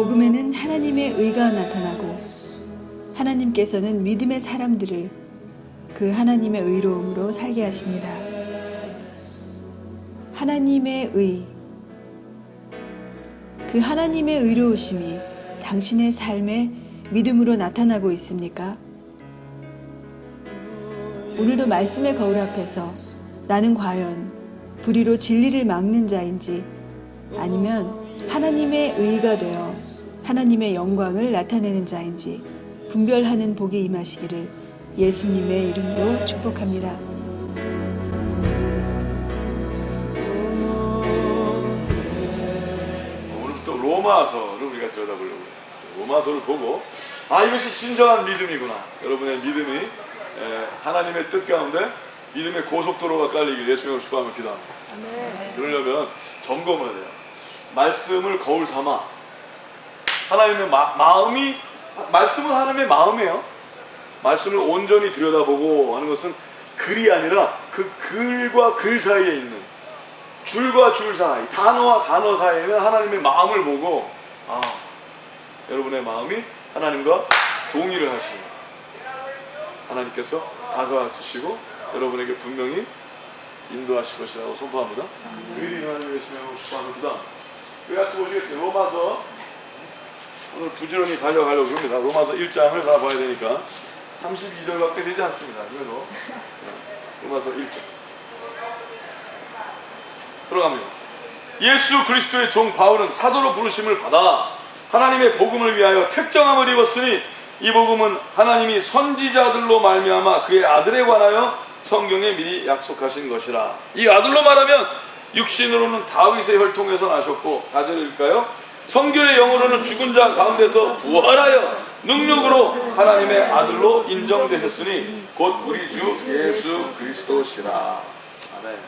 복음에는 하나님의 의가 나타나고 하나님께서는 믿음의 사람들을 그 하나님의 의로움으로 살게 하십니다. 하나님의 의, 그 하나님의 의로우심이 당신의 삶에 믿음으로 나타나고 있습니까? 오늘도 말씀의 거울 앞에서 나는 과연 불의로 진리를 막는 자인지 아니면 하나님의 의가 되어 하나님의 영광을 나타내는 자인지 분별하는 복이 임하시기를 예수님의 이름으로 축복합니다. 오늘부터 로마서를 우리가 들여다보려고 해요. 로마서를 보고 이것이 진정한 믿음이구나. 여러분의 믿음이 하나님의 뜻 가운데 믿음의 고속도로가 깔리길 예수님을 축복하며 기도합니다. 그러려면 점검을 해야 돼요. 말씀을 거울 삼아 하나님의 마음이, 말씀은 하나님의 마음이에요. 말씀을 온전히 들여다보고 하는 것은 글이 아니라 그 글과 글 사이에 있는 줄과 줄 사이, 단어와 단어 사이에는 하나님의 마음을 보고 여러분의 마음이 하나님과 동의를 하십니다. 하나님께서 다가와주시고 여러분에게 분명히 인도하실 것이라고 선포합니다. 의리 하나님의 심령으로 축복합니다. 우리 같이 보시겠어요. 로마서 오늘 부지런히 달려가려고 합니다. 로마서 1장을 다 봐야 되니까 32절밖에 되지 않습니다. 그래도 로마서 1장 들어갑니다. 예수 그리스도의 종 바울은 사도로 부르심을 받아 하나님의 복음을 위하여 택정함을 입었으니 이 복음은 하나님이 선지자들로 말미암아 그의 아들에 관하여 성경에 미리 약속하신 것이라. 이 아들로 말하면 육신으로는 다윗의 혈통에서 나셨고 4절일까요? 성결의 영으로는 죽은 자 가운데서 부활하여 능력으로 하나님의 아들로 인정되셨으니 곧 우리 주 예수 그리스도시라. 아멘.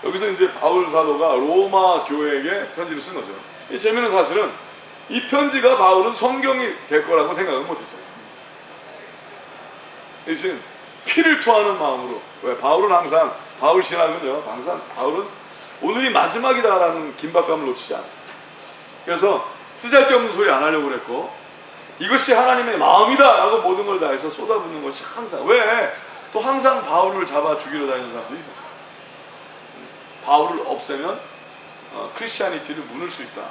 여기서 이제 바울 사도가 로마 교회에게 편지를 쓴 거죠. 이 재미있는 사실은 이 편지가 바울은 성경이 될 거라고 생각은 못했어요. 대신 피를 토하는 마음으로. 왜? 바울은 항상, 바울 신학은요, 항상 바울은 오늘이 마지막이다라는 긴박감을 놓치지 않았어요. 그래서 쓰잘데없는 소리 안 하려고 그랬고, 이것이 하나님의 마음이다 라고 모든 걸 다해서 쏟아붓는 것이 항상, 왜? 또 항상 바울을 잡아 죽이려 다니는 사람들이 있었어요. 바울을 없애면 크리스티아니티를 무너뜨릴 수 있다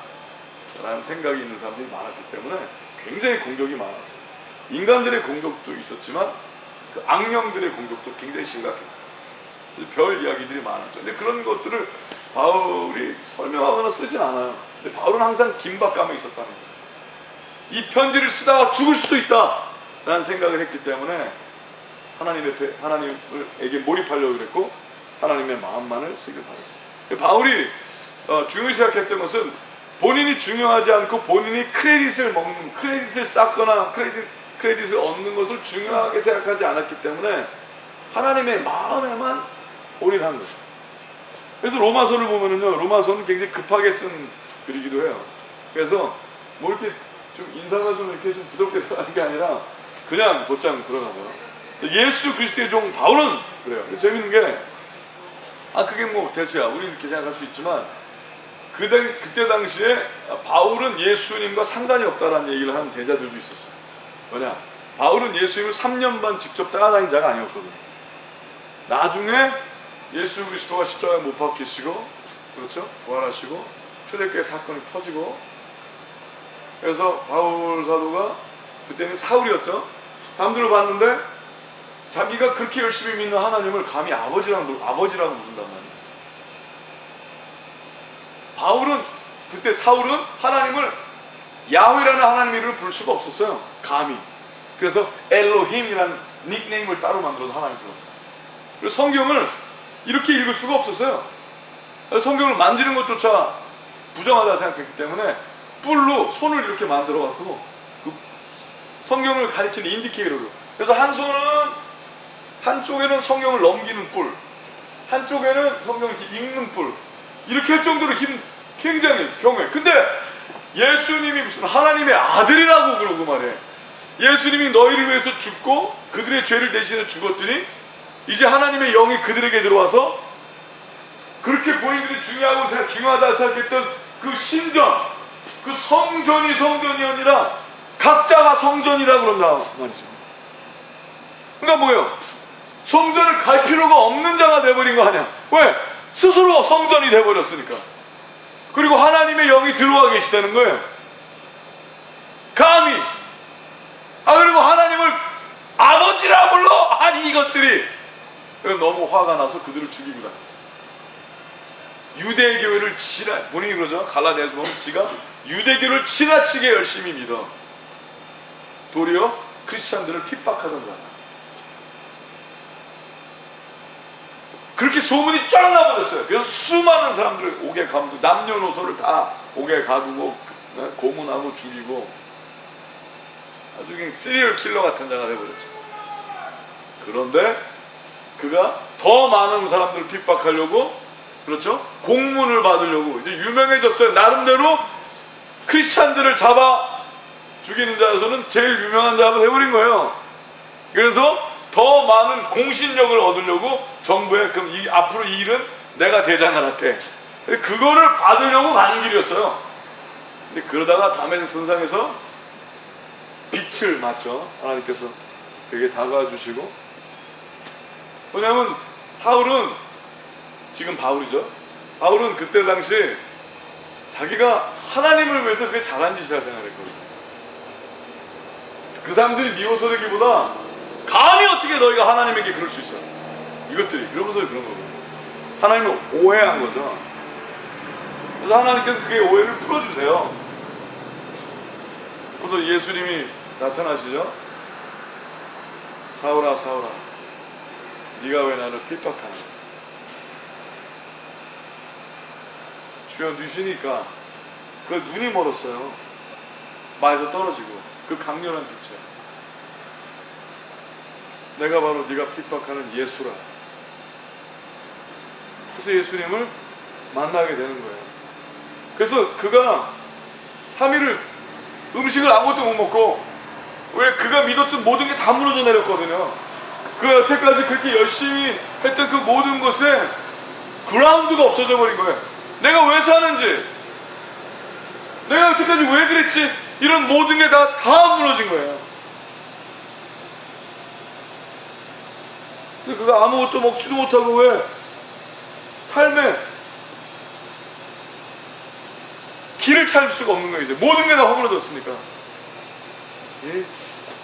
라는 생각이 있는 사람들이 많았기 때문에 굉장히 공격이 많았어요. 인간들의 공격도 있었지만 그 악령들의 공격도 굉장히 심각했어요. 별 이야기들이 많았죠. 근데 그런 것들을 바울이 설명하거나 쓰진 않아요. 근데 바울은 항상 긴박감이 있었다는 거예요. 이 편지를 쓰다가 죽을 수도 있다 라는 생각을 했기 때문에 하나님에게 몰입하려고 그랬고 하나님의 마음만을 쓰길 바랐어요. 바울이 중요시 생각했던 것은 본인이 중요하지 않고 본인이 크레딧을 먹는, 크레딧을 쌓거나 크레딧을 얻는 것을 중요하게 생각하지 않았기 때문에 하나님의 마음에만 올인한 거죠. 그래서 로마서를 보면은요, 로마서는 굉장히 급하게 쓴 글이기도 해요. 그래서 뭐 이렇게 좀 인사가 좀 이렇게 좀 부드럽게 들어가는 게 아니라 그냥 곧장 들어가죠. 예수 그리스도의 종 바울은 그래요. 재밌는 게 그게 뭐 대수야, 우리 이렇게 생각할 수 있지만 그때 당시에 바울은 예수님과 상관이 없다라는 얘기를 하는 제자들도 있었어요. 뭐냐? 바울은 예수님을 3년 반 직접 따라다닌 자가 아니었거든요. 나중에 예수 그리스도가 십자가에 못 박히시고, 그렇죠? 부활하시고 초대교회 사건이 터지고, 그래서 바울 사도가 그때는 사울이었죠. 사람들을 봤는데 자기가 그렇게 열심히 믿는 하나님을 감히 아버지라고 부른단 말이에요. 바울은, 그때 사울은 하나님을 야훼라는 하나님의 이름을 부를 수가 없었어요. 감히. 그래서 엘로힘이라는 닉네임을 따로 만들어서 하나님 불렀어요. 그래서 성경을 이렇게 읽을 수가 없었어요. 성경을 만지는 것조차 부정하다 생각했기 때문에 뿔로 손을 이렇게 만들어 갖고 그 성경을 가리키는 인디케이터로, 그래서 한쪽에는 성경을 넘기는 뿔, 한쪽에는 성경을 이렇게 읽는 뿔, 이렇게 할 정도로 굉장히 경외. 근데 예수님이 무슨 하나님의 아들이라고 그러고 말해. 예수님이 너희를 위해서 죽고 그들의 죄를 대신해 죽었더니 이제 하나님의 영이 그들에게 들어와서 그렇게 본인들이 중요하다 생각했던 그 신전, 그 성전이 아니라 각자가 성전이라 그런다 말이죠. 그러니까 뭐예요? 성전을 갈 필요가 없는 자가 돼버린 거 아니야. 왜? 스스로 성전이 돼버렸으니까. 그리고 하나님의 영이 들어와 계시다는 거예요. 감히. 그리고 하나님을 아버지라 불러. 아니 이것들이 너무 화가 나서 그들을 죽이고 다녔어요. 유대교회를 본인이 그러죠. 갈라디아서 보면 지가 유대교를 지나치게 열심히 믿어 도리어 크리스찬들을 핍박하던 자다. 그렇게 소문이 쫙 나버렸어요. 그래서 수많은 사람들을 옥에 가두고 남녀노소를 다 옥에 가두고 고문하고 죽이고 아주 그냥 시리얼 킬러 같은 자가 되어버렸죠. 그런데 그가 더 많은 사람들을 핍박하려고, 그렇죠? 공문을 받으려고 이제 유명해졌어요. 나름대로 크리스찬들을 잡아 죽이는 자에서는 제일 유명한 자가 돼버린 거예요. 그래서 더 많은 공신력을 얻으려고 정부에 그럼 앞으로 이 일은 내가 대장을 할게. 그거를 받으려고 가는 길이었어요. 근데 그러다가 다메섹 선상에서 빛을 맞죠. 하나님께서 그에게 다가와 주시고, 왜냐하면 사울은 지금 바울이죠. 바울은 그때 당시 자기가 하나님을 위해서 그게 잘한 짓이라 생각했거든요. 그 사람들이 미워서 되기보다 감히 어떻게 너희가 하나님에게 그럴 수 있어? 이것들이 이러면서 그런 거거든요. 하나님을 오해한 거죠. 그래서 하나님께서 그의 오해를 풀어주세요. 그래서 예수님이 나타나시죠. 사울아 사울아 네가 왜 나를 핍박하냐. 주여 누시니까 그 눈이 멀었어요. 마에서 떨어지고 그 강렬한 빛에 내가 바로 네가 핍박하는 예수라. 그래서 예수님을 만나게 되는 거예요. 그래서 그가 3일을 음식을 아무것도 못 먹고, 왜 그가 믿었던 모든 게 다 무너져 내렸거든요. 그 여태까지 그렇게 열심히 했던 그 모든 것에 그라운드가 없어져 버린 거예요. 내가 왜 사는지, 내가 여태까지 왜 그랬지, 이런 모든 게 다 무너진 거예요. 근데 그가 아무것도 먹지도 못하고 왜 삶에 길을 찾을 수가 없는 거예요. 이제 모든 게 다 허물어졌으니까.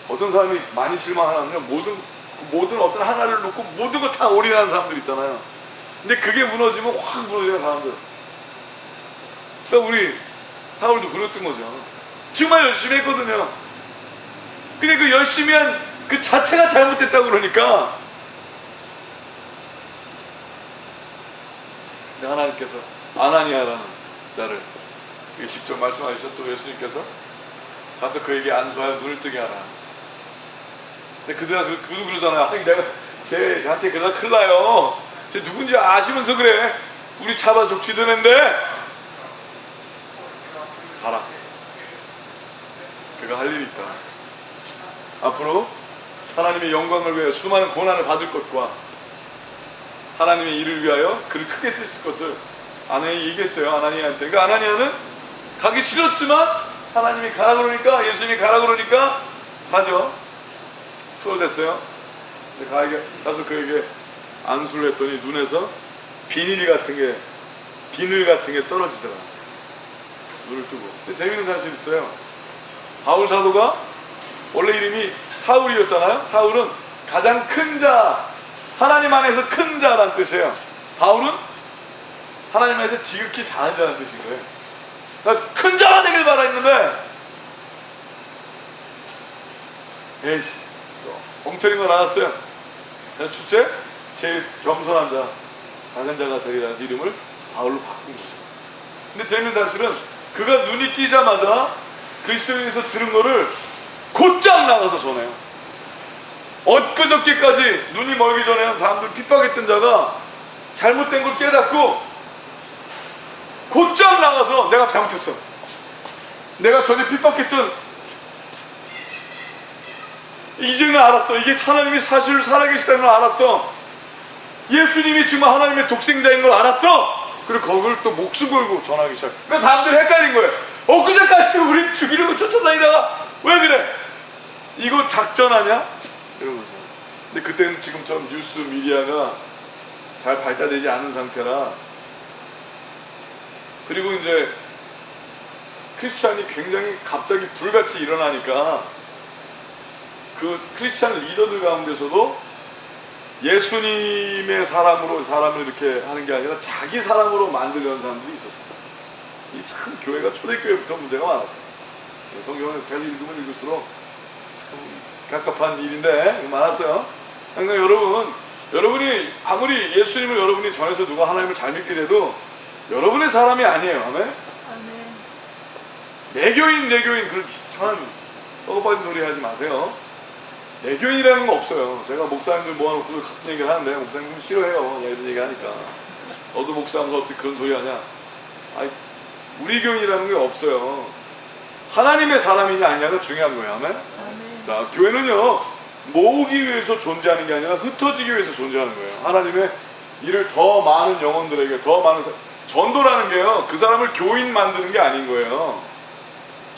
어떤 사람이 많이 실망하냐면 모든 어떤 하나를 놓고 모든 거 다 올인하는 사람들 있잖아요. 근데 그게 무너지면 확 무너지는 사람들. 그러니까 우리 사울도 그랬던 거죠. 정말 열심히 했거든요. 근데 그 열심히 한 그 자체가 잘못됐다고 그러니까 하나님께서 아나니아라는 자를 직접 말씀하셨던 예수님께서 가서 그에게 안수하여 눈을 뜨게 하라. 근데 그도 그러잖아요. 내가 쟤한테 그러다 큰일 나요. 쟤 누군지 아시면서 그래. 우리 잡아 족치던 앤데 가라. 그가 할 일이 있다. 앞으로 하나님의 영광을 위하여 수많은 고난을 받을 것과 하나님의 일을 위하여 그를 크게 쓰실 것을 아나니아에 얘기했어요. 아나니아한테. 그러니까 아나니아는 가기 싫었지만 하나님이 가라 그러니까, 예수님이 가라 그러니까 가죠. 수월됐어요. 가서 그에게 안수를 했더니 눈에서 비늘 같은 게 떨어지더라. 눈을 뜨고. 근데 재밌는 사실이 있어요. 바울 사도가 원래 이름이 사울이었잖아요. 사울은 가장 큰 자, 하나님 안에서 큰 자라는 뜻이에요. 바울은 하나님 안에서 지극히 작은 자라는 뜻인 거예요. 그러니까 큰 자가 되길 바라했는데, 에이씨, 엉터리인 거 나왔어요. 그래서 주째 제일 겸손한 자, 작은 자가 되리라 해서 이름을 바울로 바꾼 거죠. 근데 재밌는 사실은 그가 눈이 뜨자마자 그리스도인에서 들은 거를 곧장 나가서 전해요. 엊그저께까지 눈이 멀기 전에 사람들 핍박했던 자가 잘못된 걸 깨닫고 곧장 나가서 내가 잘못했어. 내가 전에 핍박했던, 이제는 알았어. 이게 하나님이 사실을 살아계시다는 걸 알았어. 예수님이 정말 하나님의 독생자인 걸 알았어. 그리고 그걸 또 목숨 걸고 전하기 시작. 그러니까 사람들이 헷갈린 거예요. 엊그제까지 우리 죽이려고 쫓아다니다가 왜 그래? 이거 작전하냐? 이런 거죠. 근데 그때는 지금처럼 뉴스 미디어가 잘 발달되지 않은 상태라, 그리고 이제 크리스찬이 굉장히 갑자기 불같이 일어나니까 그 크리스찬 리더들 가운데서도 예수님의 사람으로 사람을 이렇게 하는 게 아니라 자기 사람으로 만들려는 사람들이 있었습니다. 이 참 교회가 초대교회부터 문제가 많았어요. 성경을 계속 읽으면 읽을수록 참 갑갑한 일인데 많았어요. 그러니까 여러분이 아무리 예수님을 여러분이 전해서 누가 하나님을 잘 믿게 돼도 여러분의 사람이 아니에요. 아멘? 내교인 그런 이상한 썩어빠진 소리 하지 마세요. 내교인이라는 건 없어요. 제가 목사님들 모아놓고 같은 얘기를 하는데 목사님들 싫어해요. 이런 얘기 하니까. 너도 목사하면서 어떻게 그런 소리 하냐. 아니, 우리 교인이라는 게 없어요. 하나님의 사람이냐 아니냐가 중요한 거예요. 아멘? 자, 교회는요, 모으기 위해서 존재하는 게 아니라 흩어지기 위해서 존재하는 거예요. 하나님의 일을 더 많은 영혼들에게, 더 많은 전도라는 게요, 그 사람을 교인 만드는 게 아닌 거예요.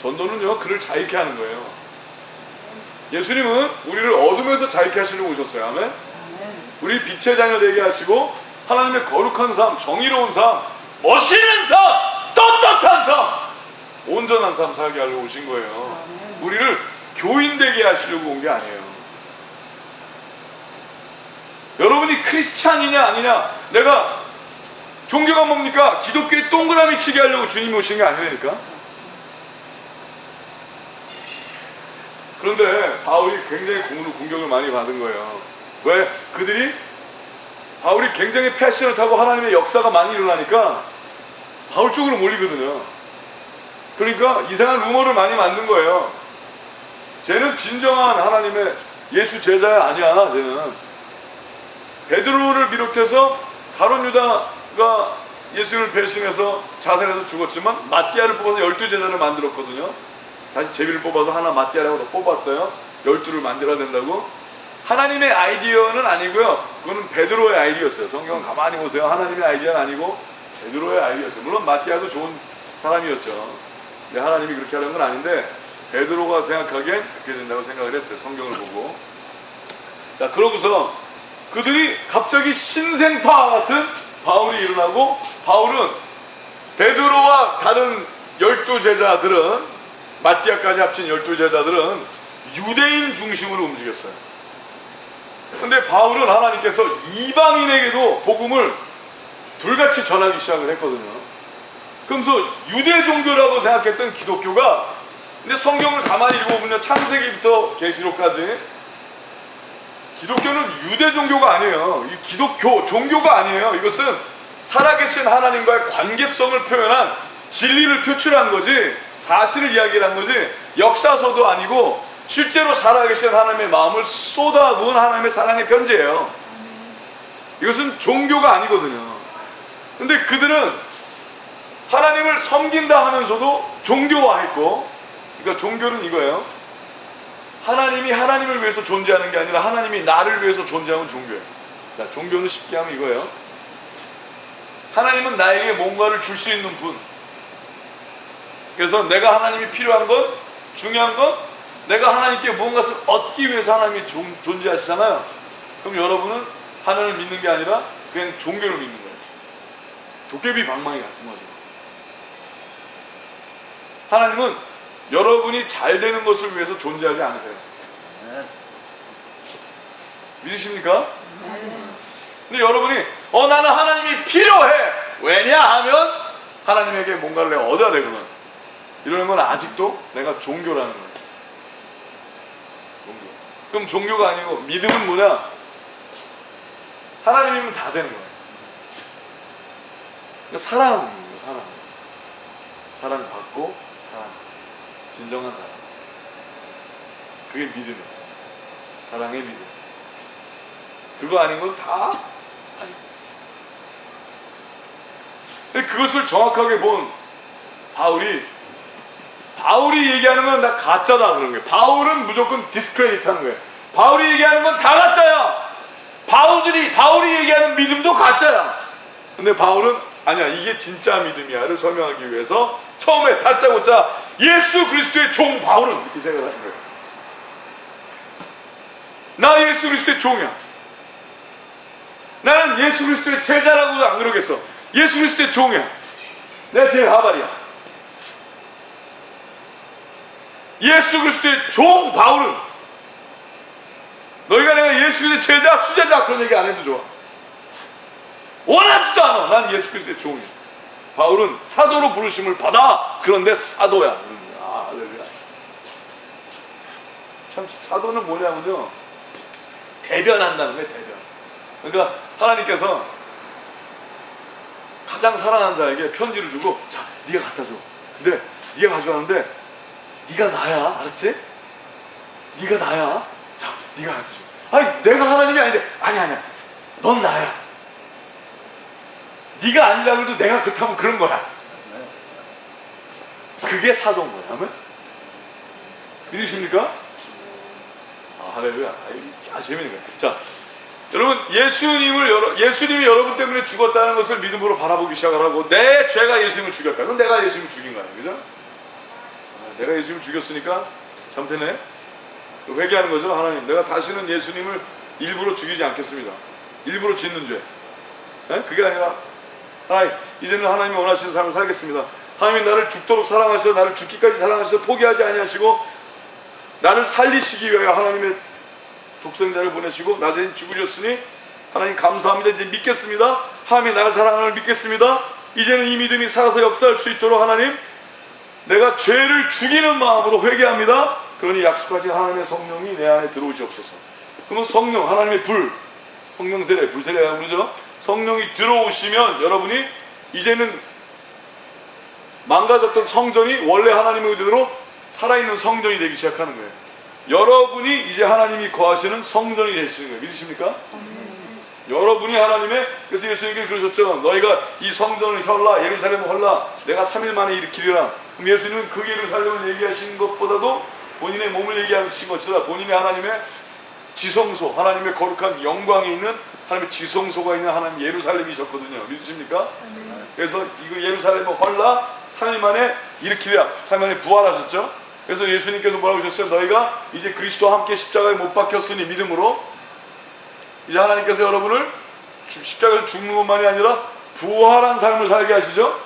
전도는요, 그를 자유케 하는 거예요. 예수님은 우리를 어둠에서 자유케 하시려고 오셨어요. 아멘? 우리 빛의 자녀 되게 하시고 하나님의 거룩한 삶, 정의로운 삶, 멋있는 삶, 떳떳한 삶, 온전한 삶 살게 하려고 오신 거예요. 우리를 교인 되게 하시려고 온 게 아니에요. 여러분이 크리스찬이냐 아니냐, 내가 종교가 뭡니까? 기독교에 동그라미 치게 하려고 주님이 오신 게 아니라니까. 그런데 바울이 굉장히 공격을 많이 받은 거예요. 왜? 바울이 굉장히 패셔너하고 하나님의 역사가 많이 일어나니까 바울 쪽으로 몰리거든요. 그러니까 이상한 루머를 많이 만든 거예요. 쟤는 진정한 하나님의 예수 제자야 아니야. 쟤는 베드로를 비롯해서 가룟 유다가 예수를 배신해서 자살해서 죽었지만 마띠아를 뽑아서 12제자를 만들었거든요. 다시 제비를 뽑아서 하나 마띠아라고 뽑았어요. 12를 만들어야 된다고. 하나님의 아이디어는 아니고요, 그거는 베드로의 아이디어였어요. 성경 가만히 보세요. 하나님의 아이디어는 아니고 베드로의 아이디어였어요. 물론 마띠아도 좋은 사람이었죠. 근데 하나님이 그렇게 하는 건 아닌데 베드로가 생각하기엔 그렇게 된다고 생각을 했어요. 성경을 보고. 자, 그러고서 그들이 갑자기 신생파 같은 바울이 일어나고, 바울은 베드로와 다른 12제자들은, 마띠아까지 합친 12제자들은 유대인 중심으로 움직였어요. 근데 바울은 하나님께서 이방인에게도 복음을 불같이 전하기 시작을 했거든요. 그러면서 유대 종교라고 생각했던 기독교가, 근데 성경을 가만히 읽어보면 창세기부터 계시록까지 기독교는 유대 종교가 아니에요. 이 기독교 종교가 아니에요. 이것은 살아계신 하나님과의 관계성을 표현한, 진리를 표출한 거지, 사실을 이야기한 거지, 역사서도 아니고 실제로 살아계신 하나님의 마음을 쏟아부은 하나님의 사랑의 편지예요. 이것은 종교가 아니거든요. 근데 그들은 하나님을 섬긴다 하면서도 종교화했고, 그러니까 종교는 이거예요. 하나님이 하나님을 위해서 존재하는 게 아니라 하나님이 나를 위해서 존재하는 종교예요. 자, 종교는 쉽게 하면 이거예요. 하나님은 나에게 뭔가를 줄 수 있는 분. 그래서 내가 하나님이 필요한 건, 중요한 건 내가 하나님께 무언가를 얻기 위해서 하나님이 존재하시잖아요. 그럼 여러분은 하나님을 믿는 게 아니라 그냥 종교를 믿는 거예요. 도깨비 방망이 같은 거죠. 하나님은 여러분이 잘 되는 것을 위해서 존재하지 않으세요. 믿으십니까? 근데 여러분이 나는 하나님이 필요해, 왜냐하면 하나님에게 뭔가를 내가 얻어야 되거든, 이러는 건 아직도 내가 종교라는 거예요. 종교. 그럼 종교가 아니고 믿음은 뭐냐? 하나님이면 다 되는 거예요. 그러니까 사랑입니다. 사랑받고 사랑, 진정한 사랑. 그게 믿음이에요. 사랑의 믿음. 그거 아닌 건 다 아니에요. 근데 그것을 정확하게 본 바울이 얘기하는 건 다 가짜다 그런 거예요. 바울은 무조건 디스크레딧 하는 거예요. 바울이 얘기하는 건 다 가짜야. 바울이 얘기하는 믿음도 가짜야. 근데 바울은 아니야, 이게 진짜 믿음이야를 설명하기 위해서 처음에 다짜고짜 예수 그리스도의 종 바울은 이렇게 생각을 하신 거예요. 나 예수 그리스도의 종이야. 나는 예수 그리스도의 제자라고도 안 그러겠어. 예수 그리스도의 종이야. 내가 제일 하발이야. 예수 그리스도의 종 바울은 너희가 내가 예수 그리스도의 제자, 수제자 그런 얘기 안 해도 좋아. 원하지도 않아. 난 예수 그리스도의 종이야. 바울은 사도로 부르심을 받아. 그런데 사도야. 할렐루야. 참 사도는 뭐냐면요, 대변한다는 거예요. 대변. 그러니까 하나님께서 가장 사랑하는 자에게 편지를 주고, 자, 네가 갖다 줘. 근데 네가 가져가는데 네가 나야. 알았지? 네가 나야. 자, 네가 갖다 줘. 아니, 내가 하나님이 아닌데. 아니야. 넌 나야. 네가 아니라 그래도 내가 그렇다면 그런 거야. 그게 사도인 거야. 아멘? 믿으십니까? 할렐루야. 재밌는 거야. 자, 여러분, 예수님이 여러분 때문에 죽었다는 것을 믿음으로 바라보기 시작을 하고, 내 죄가 예수님을 죽였다. 그건 내가 예수님을 죽인 거야. 그죠? 내가 예수님을 죽였으니까 잘못했네. 회개하는 거죠. 하나님, 내가 다시는 예수님을 일부러 죽이지 않겠습니다. 일부러 짓는 죄. 그게 아니라, 하나님, 이제는 하나님이 원하시는 삶을 살겠습니다. 하나님이 나를 죽도록 사랑하셔서, 나를 죽기까지 사랑하셔서 포기하지 아니하시고 나를 살리시기 위하여 하나님의 독생자를 보내시고 나 대신 죽으셨으니 하나님 감사합니다. 이제 믿겠습니다. 하나님이 나를 사랑하는 걸 믿겠습니다. 이제는 이 믿음이 살아서 역사할 수 있도록 하나님, 내가 죄를 죽이는 마음으로 회개합니다. 그러니 약속하신 하나님의 성령이 내 안에 들어오시옵소서. 그러면 성령, 하나님의 불, 성령세례, 불세례라고 그러죠. 성령이 들어오시면 여러분이 이제는 망가졌던 성전이 원래 하나님의 의도대로 살아있는 성전이 되기 시작하는 거예요. 여러분이 이제 하나님이 거하시는 성전이 되시는 거예요. 믿으십니까? 여러분이 하나님의, 그래서 예수님께서 그러셨죠. 너희가 이 성전을 헐라, 예루살렘을 헐라, 내가 3일 만에 일으키리라. 그럼 예수님은 그 예루살렘을 얘기하신 것보다도 본인의 몸을 얘기하신 것보다 본인의 하나님의 지성소, 하나님의 거룩한 영광이 있는 하나님의 지성소가 있는 하나님 예루살렘이셨거든요. 믿으십니까? 그래서 이거 예루살렘을 헐라, 3일 만에 일으키리라. 3일 만에 부활하셨죠. 그래서 예수님께서 뭐라고 하셨어요? 너희가 이제 그리스도와 함께 십자가에 못 박혔으니 믿음으로 이제 하나님께서 여러분을 십자가에서 죽는 것만이 아니라 부활한 삶을 살게 하시죠.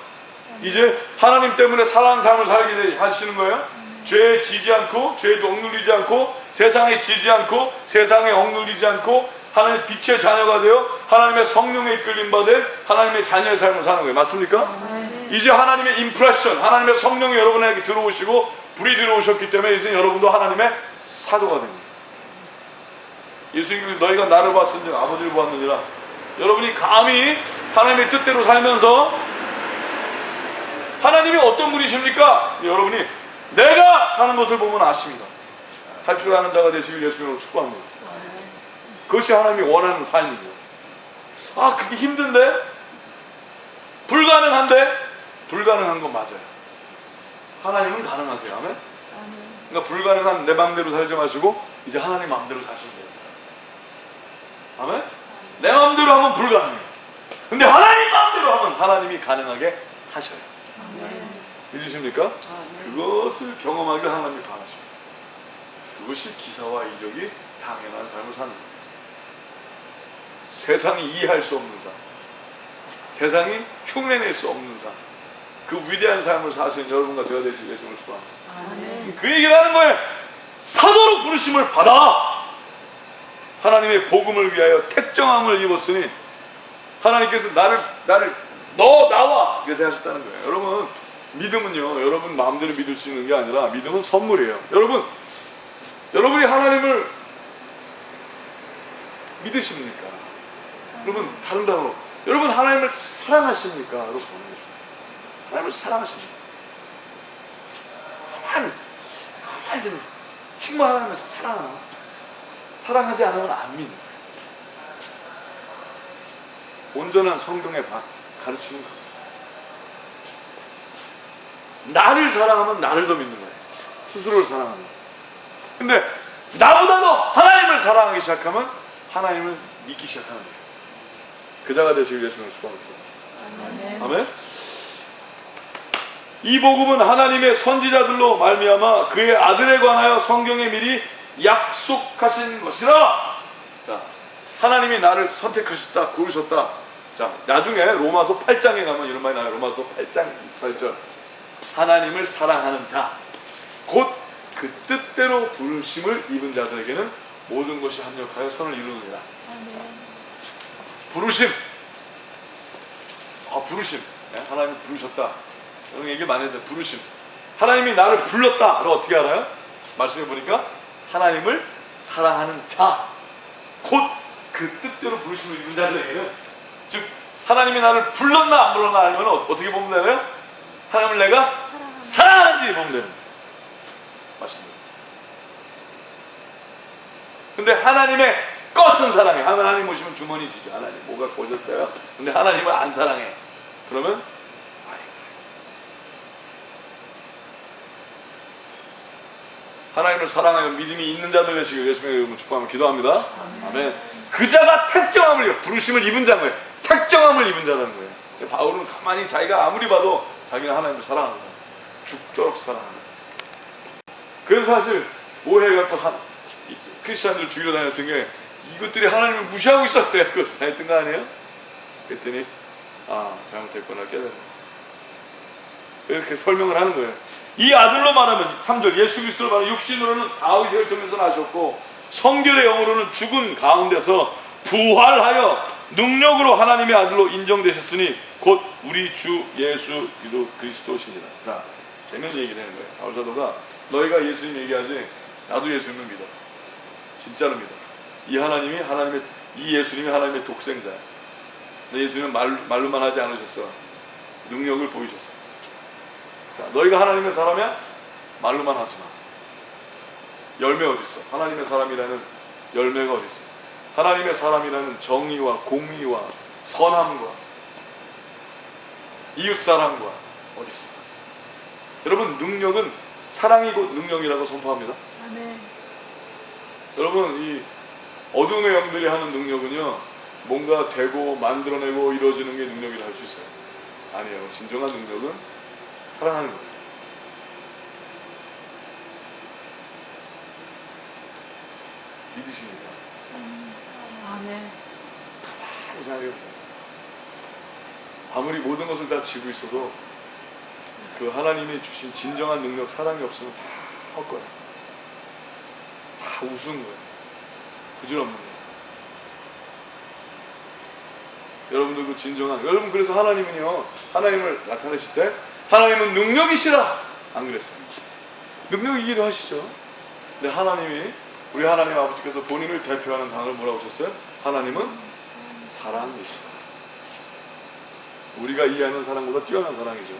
이제 하나님 때문에 살아난 삶을 살게 하시는 거예요. 죄에 지지 않고, 죄에도 억눌리지 않고, 세상에 지지 않고, 세상에 억눌리지 않고, 하나님의 빛의 자녀가 되어 하나님의 성령에 이끌림 받은 하나님의 자녀의 삶을 사는 거예요. 맞습니까? 이제 하나님의 임프레션, 하나님의 성령이 여러분에게 들어오시고 불이 들어오셨기 때문에 이제 여러분도 하나님의 사도가 됩니다. 예수님이 너희가 나를 봤은지 아버지를 보았느니라. 여러분이 감히 하나님의 뜻대로 살면서, 하나님이 어떤 분이십니까? 여러분이 내가 사는 것을 보면 아십니다. 할 줄 아는 자가 되시길 예수님으로 축복합니다. 그것이 하나님이 원하는 삶이에요. 아, 그게 힘든데? 불가능한데? 불가능한 건 맞아요. 하나님은 가능하세요. 아멘? 그러니까 불가능한 내 마음대로 살지 마시고 이제 하나님 마음대로 사시면 돼요. 아멘? 내 마음대로 하면 불가능해요. 근데 하나님 마음대로 하면 하나님이 가능하게 하셔요. 믿으십니까? 그것을 경험하기를 하나님이 바라십니다. 그것이 기사와 이적이 당연한 삶을 사는 거예요. 세상이 이해할 수 없는 삶, 세상이 흉내낼 수 없는 삶, 그 위대한 삶을 사시는 여러분과 제가 되실 예수님을 축원합니다. 그 얘기를 하는 거예요. 사도로 부르심을 받아 하나님의 복음을 위하여 택정함을 입었으니 하나님께서 나를 너 나와 이렇게 하셨다는 거예요. 여러분, 믿음은요, 여러분 마음대로 믿을 수 있는 게 아니라 믿음은 선물이에요. 여러분이 하나님을 믿으십니까? 여러분, 다른 단어로 여러분 하나님을 사랑하십니까? 여러분, 하나님을 사랑하십니까? 가만히 정말 하나님을 사랑하지 않으면 안 믿는 거예요. 온전한 성경의 가르치는 거예요. 나를 사랑하면 나를 더 믿는 거예요. 스스로를 사랑하는 거예요. 근데 나보다도 하나님을 사랑하기 시작하면 하나님을 믿기 시작하는 거예요. 그 자가 되시길 예수님을 축원합니다. 아멘. 이 복음은 하나님의 선지자들로 말미암아 그의 아들에 관하여 성경에 미리 약속하신 것이라. 자, 하나님이 나를 선택하셨다, 고르셨다. 자, 나중에 로마서 8장에 가면 이런 말이 나와요. 로마서 8장 28절. 하나님을 사랑하는 자, 곧 그 뜻대로 부르심을 입은 자들에게는 모든 것이 합력하여 선을 이루느니라. 부르심. 부르심. 네, 하나님이 부르셨다. 이런 얘기 많이 해요. 부르심. 하나님이 나를 불렀다. 그럼 어떻게 알아요? 말씀해 보니까 하나님을 사랑하는 자, 곧 그 뜻대로 부르심을 입은 자들에게는, 즉 하나님이 나를 불렀나 안 불렀나 알면 어떻게 보면 되나요? 하나님을 내가 사랑하는지 보면 되는 거예요. 맞습니다. 근데 하나님의 것은 사랑해. 하나님 오시면 주머니 뒤져. 하나님 뭐가 오셨어요? 근데 하나님을 안 사랑해. 그러면 하나님을 사랑하여 믿음이 있는 자들 되시길 예수님의 이름으로 축복하며 기도합니다. 아멘. 그 자가 택정함을, 부르심을 입은 자인 거예요. 택정함을 입은 자라는 거예요. 바울은 가만히 자기가 아무리 봐도 자기는 하나님을 사랑하는 거예요. 죽도록 사랑하는 거예요. 그래서 사실 오해갖고 크리스찬들 죽이러 다녔던 게 이것들이 하나님을 무시하고 있어 그래갖고 다녔던 거 아니에요? 그랬더니 잘못했구나 깨달은 거예요. 이렇게 설명을 하는 거예요. 이 아들로 말하면 3절 예수 그리스도로 말하면 육신으로는 다윗을 통해서 나셨고 성결의 영으로는 죽은 가운데서 부활하여 능력으로 하나님의 아들로 인정되셨으니 곧 우리 주 예수 그리스도시니라. 자, 재밌는 얘기를 하는 거예요. 바울 사도가 너희가 예수님 얘기하지 나도 예수님을 믿어. 진짜로 믿어. 이 예수님이 하나님의 독생자야. 예수님은 말로만 하지 않으셨어. 능력을 보이셨어. 자, 너희가 하나님의 사람이야? 말로만 하지 마. 열매 어디 있어? 하나님의 사람이라는 열매가 어디 있어? 하나님의 사람이라는 정의와 공의와 선함과 이웃사랑과 어디 있어? 여러분, 능력은 사랑이 곧 능력이라고 선포합니다. 아멘. 여러분, 이 어둠의 영들이 하는 능력은요, 뭔가 되고 만들어내고 이루어지는 게 능력이라 할 수 있어요. 아니에요. 진정한 능력은 사랑하는 거예요. 믿으십니까? 아멘. 가만히 생각해보세요. 아무리 모든 것을 다 쥐고 있어도 그 하나님이 주신 진정한 능력, 사랑이 없으면 다 헛거예요. 다 우스운 거예요. 부질없는 거예요. 여러분들 그 진정한, 여러분 그래서 하나님은요, 하나님을 나타내실 때 하나님은 능력이시라 안 그랬어요. 능력이기도 하시죠. 근데 하나님이, 우리 하나님 아버지께서 본인을 대표하는 단어를 뭐라고 하셨어요? 하나님은 사랑이시라. 우리가 이해하는 사랑보다 뛰어난 사랑이죠.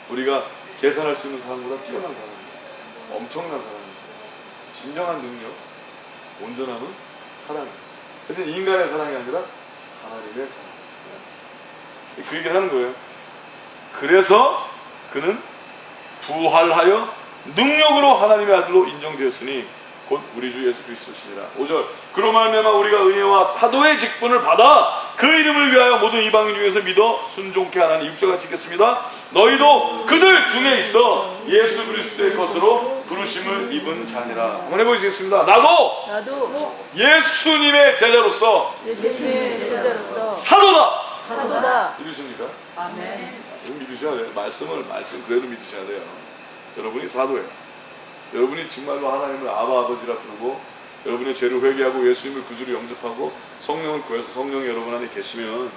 우리가 계산할 수 있는 사랑보다 뛰어난 사랑입니다. 엄청난 사랑입니다. 진정한 능력, 온전함은 사랑입니다. 그래서 인간의 사랑이 아니라 하나님의 사랑. 그 얘기를 하는 거예요. 그래서 그는 부활하여 능력으로 하나님의 아들로 인정되었으니 곧 우리 주 예수 그리스도시니라. 5절 그로 말미암아 우리가 은혜와 사도의 직분을 받아 그 이름을 위하여 모든 이방인 중에서 믿어 순종케 하나니. 6절 같이 읽겠습니다. 너희도 그들 중에 있어 예수 그리스도의 것으로 부르심을 입은 자니라. 한번 해보시겠습니다. 나도 예수님의 제자로서 사도다. 믿으십니까? 아멘. 믿으셔야 돼요. 말씀 그래도 믿으셔야 돼요. 여러분이 사도예요. 여러분이 정말로 하나님을 아버지라 부르고 여러분의 죄를 회개하고 예수님을 구주로 영접하고 성령을 구해서 성령이 여러분 안에 계시면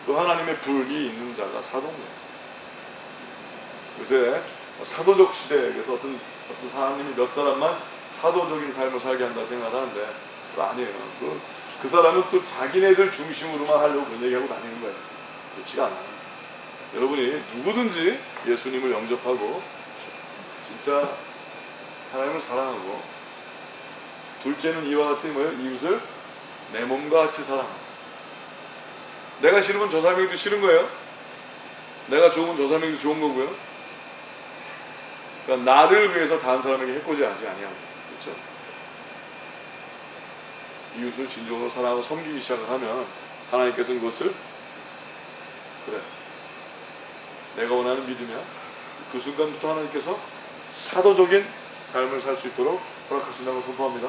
그 하나님의 불이 있는 자가 사도인 거예요. 요새 사도적 시대에서 어떤 사람님이 몇 사람만 사도적인 삶을 살게 한다 생각하는데 그거 아니에요. 그 사람은 또 자기네들 중심으로만 하려고 그런 얘기하고 다니는 거예요. 그렇지가 않아요. 여러분이 누구든지 예수님을 영접하고 진짜 하나님을 사랑하고, 둘째는 이와 같은 뭐예요? 이웃을 내 몸과 같이 사랑하고. 내가 싫으면 저 사람에게도 싫은 거예요. 내가 좋으면 저 사람에게도 좋은 거고요. 그러니까 나를 위해서 다른 사람에게 해코지하지 아니하고, 그렇죠? 이웃을 진정으로 사랑하고 섬기기 시작을 하면 하나님께서는 그것을, 그래, 내가 원하는 믿음이야. 그 순간부터 하나님께서 사도적인 삶을 살 수 있도록 허락하신다고 선포합니다.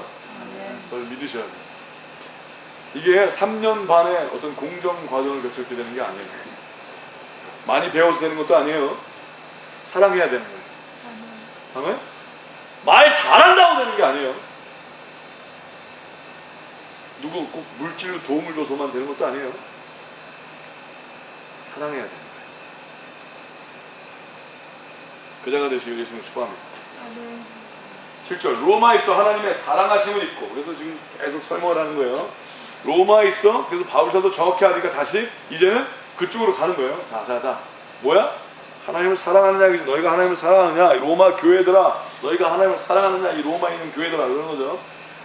그걸 믿으셔야 돼요. 이게 3년 반의 어떤 공정 과정을 거쳤게 되는 게 아니에요. 많이 배워서 되는 것도 아니에요. 사랑해야 되는 거예요. 아멘? 말 잘한다고 되는 게 아니에요. 누구 꼭 물질로 도움을 줘서만 되는 것도 아니에요. 사랑해야 되는 거예요. 그자가 되시길 예수님을 축복합니다. 7절 로마에 있어 하나님의 사랑하심을 입고, 그래서 지금 계속 설명을 하는 거예요. 로마에 있어. 그래서 바울사도 정확히 하니까 다시 이제는 그쪽으로 가는 거예요. 자 뭐야? 하나님을 사랑하느냐, 너희가 하나님을 사랑하느냐, 로마 교회들아, 너희가 하나님을 사랑하느냐, 이 로마에 있는 교회들아, 그런 거죠.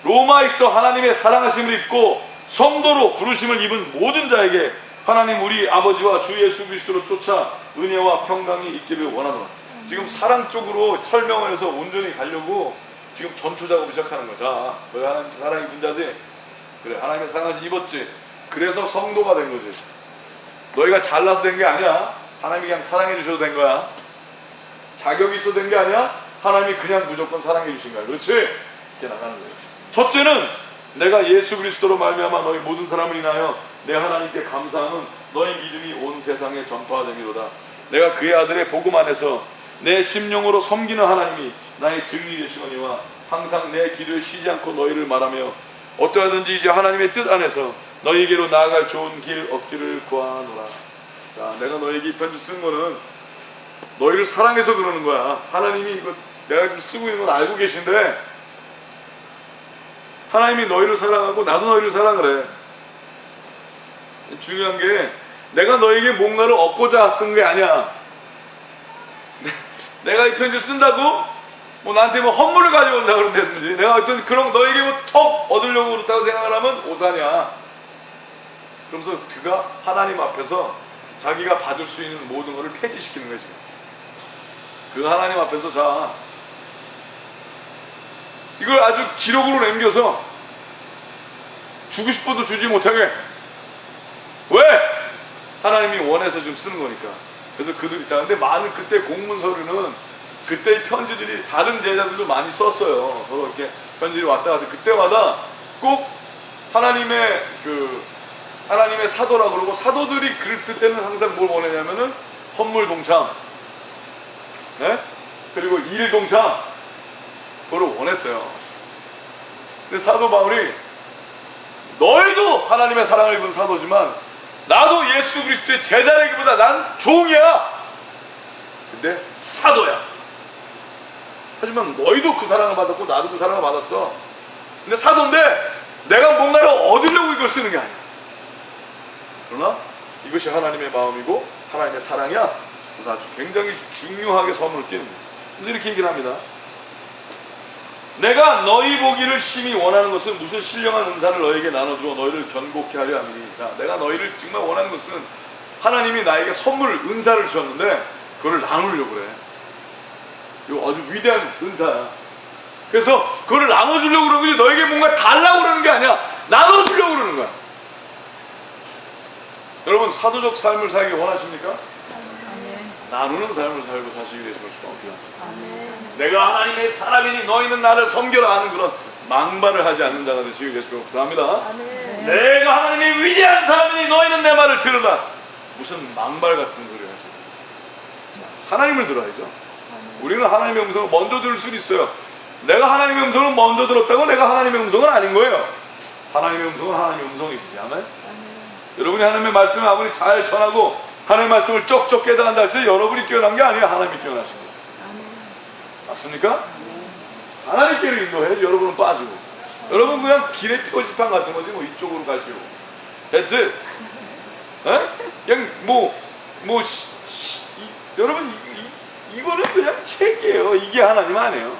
로마에 있어 하나님의 사랑하심을 입고 성도로 부르심을 입은 모든 자에게 하나님 우리 아버지와 주 예수 그리스도로 쫓아 은혜와 평강이 있기를 원하노라. 지금 사랑 쪽으로 설명을 해서 온전히 가려고 지금 전초 작업을 시작하는 거죠. 자, 너희 하나님 사랑이 분자지? 그래, 하나님의 사랑하심 입었지? 그래서 성도가 된 거지. 너희가 잘나서 된 게 아니야. 하나님이 그냥 사랑해 주셔도 된 거야. 자격이 있어 된 게 아니야. 하나님이 그냥 무조건 사랑해 주신 거야. 그렇지? 이렇게 나가는 거예요. 첫째는 내가 예수 그리스도로 말미암아 너희 모든 사람을 인하여 내 하나님께 감사함은 너희 믿음이 온 세상에 전파됨이로다. 내가 그의 아들의 복음 안에서 내 심령으로 섬기는 하나님이 나의 증인이 되시거니와 항상 내 기도에 쉬지 않고 너희를 말하며 어떠하든지 이제 하나님의 뜻 안에서 너희에게로 나아갈 좋은 길 얻기를 구하노라. 자, 내가 너희에게 이 편지 쓴 거는 너희를 사랑해서 그러는 거야. 하나님이 이거 내가 지금 쓰고 있는 건 알고 계신데 하나님이 너희를 사랑하고 나도 너희를 사랑을 해. 중요한 게 내가 너에게 뭔가를 얻고자 쓴 게 아니야. 내가 이 편지 쓴다고 뭐 나한테 뭐 헌물을 가져온다 그런다든지 내가 어떤 그런 너에게 뭐 턱 얻으려고 그렇다고 생각을 하면 오산이야. 그러면서 그가 하나님 앞에서 자기가 받을 수 있는 모든 것을 폐지시키는 거지. 그 하나님 앞에서 자 이걸 아주 기록으로 남겨서 주고 싶어도 주지 못하게. 왜? 하나님이 원해서 좀 쓰는 거니까. 그래서 그들이 자 근데 많은 그때 공문서류는 그때의 편지들이 다른 제자들도 많이 썼어요. 서로 이렇게 편지들이 왔다 갔다 그때마다 꼭 하나님의 하나님의 사도라고 그러고 사도들이 글을 쓸 때는 항상 뭘 원하냐면은 헌물 동참, 네? 그리고 일 동참 그걸 원했어요. 근데 사도 바울이 너희도 하나님의 사랑을 입은 사도지만 나도 예수 그리스도의 제자라기보다 난 종이야. 근데 사도야. 하지만 너희도 그 사랑을 받았고 나도 그 사랑을 받았어. 근데 사도인데 내가 뭔가를 얻으려고 이걸 쓰는 게 아니야. 그러나 이것이 하나님의 마음이고 하나님의 사랑이야. 그래서 아주 굉장히 중요하게 선을 띄는 거예요. 그래서 이렇게 얘기를 합니다. 내가 너희 보기를 심히 원하는 것은 무슨 신령한 은사를 너에게 나눠주어 너희를 견고케 하려 함이니. 자, 내가 너희를 정말 원하는 것은 하나님이 나에게 선물, 은사를 주셨는데 그걸 나누려고 그래. 이거 아주 위대한 은사야. 그래서 그걸 나눠주려고 그러는 거지 너에게 뭔가 달라고 그러는 게 아니야. 나눠주려고 그러는 거야. 여러분 사도적 삶을 살기 원하십니까? 아멘. 나누는 삶을 살고 사시기 되시면 축복합니다. 내가 하나님의 사람이니 너희는 나를 섬겨라 하는 그런 망발을 하지 않는 자가 되시기 되시면 축복합니다. 내가 하나님의 위대한 사람이니 너희는 내 말을 들으라. 무슨 망발 같은 소리를 하시죠. 하나님을 들어야죠. 우리는 하나님의 음성을 먼저 들을 수 있어요. 내가 하나님의 음성을 먼저 들었다고 내가 하나님의 음성은 아닌 거예요. 하나님의 음성은 하나님의 음성이시지. 아멘. 여러분이 하나님의 말씀을 아무리 잘 전하고 하나님의 말씀을 쩍쩍 깨달은다 할지 여러분이 뛰어난 게 아니에요. 하나님이 뛰어나신 거예요. 맞습니까? 하나님께로 인도해야지. 여러분은 빠지고 여러분 그냥 길의 표지판 같은 거지 뭐 이쪽으로 가시고 That's it. 그냥 여러분 이거는 그냥 책이에요. 이게 하나님 아니에요.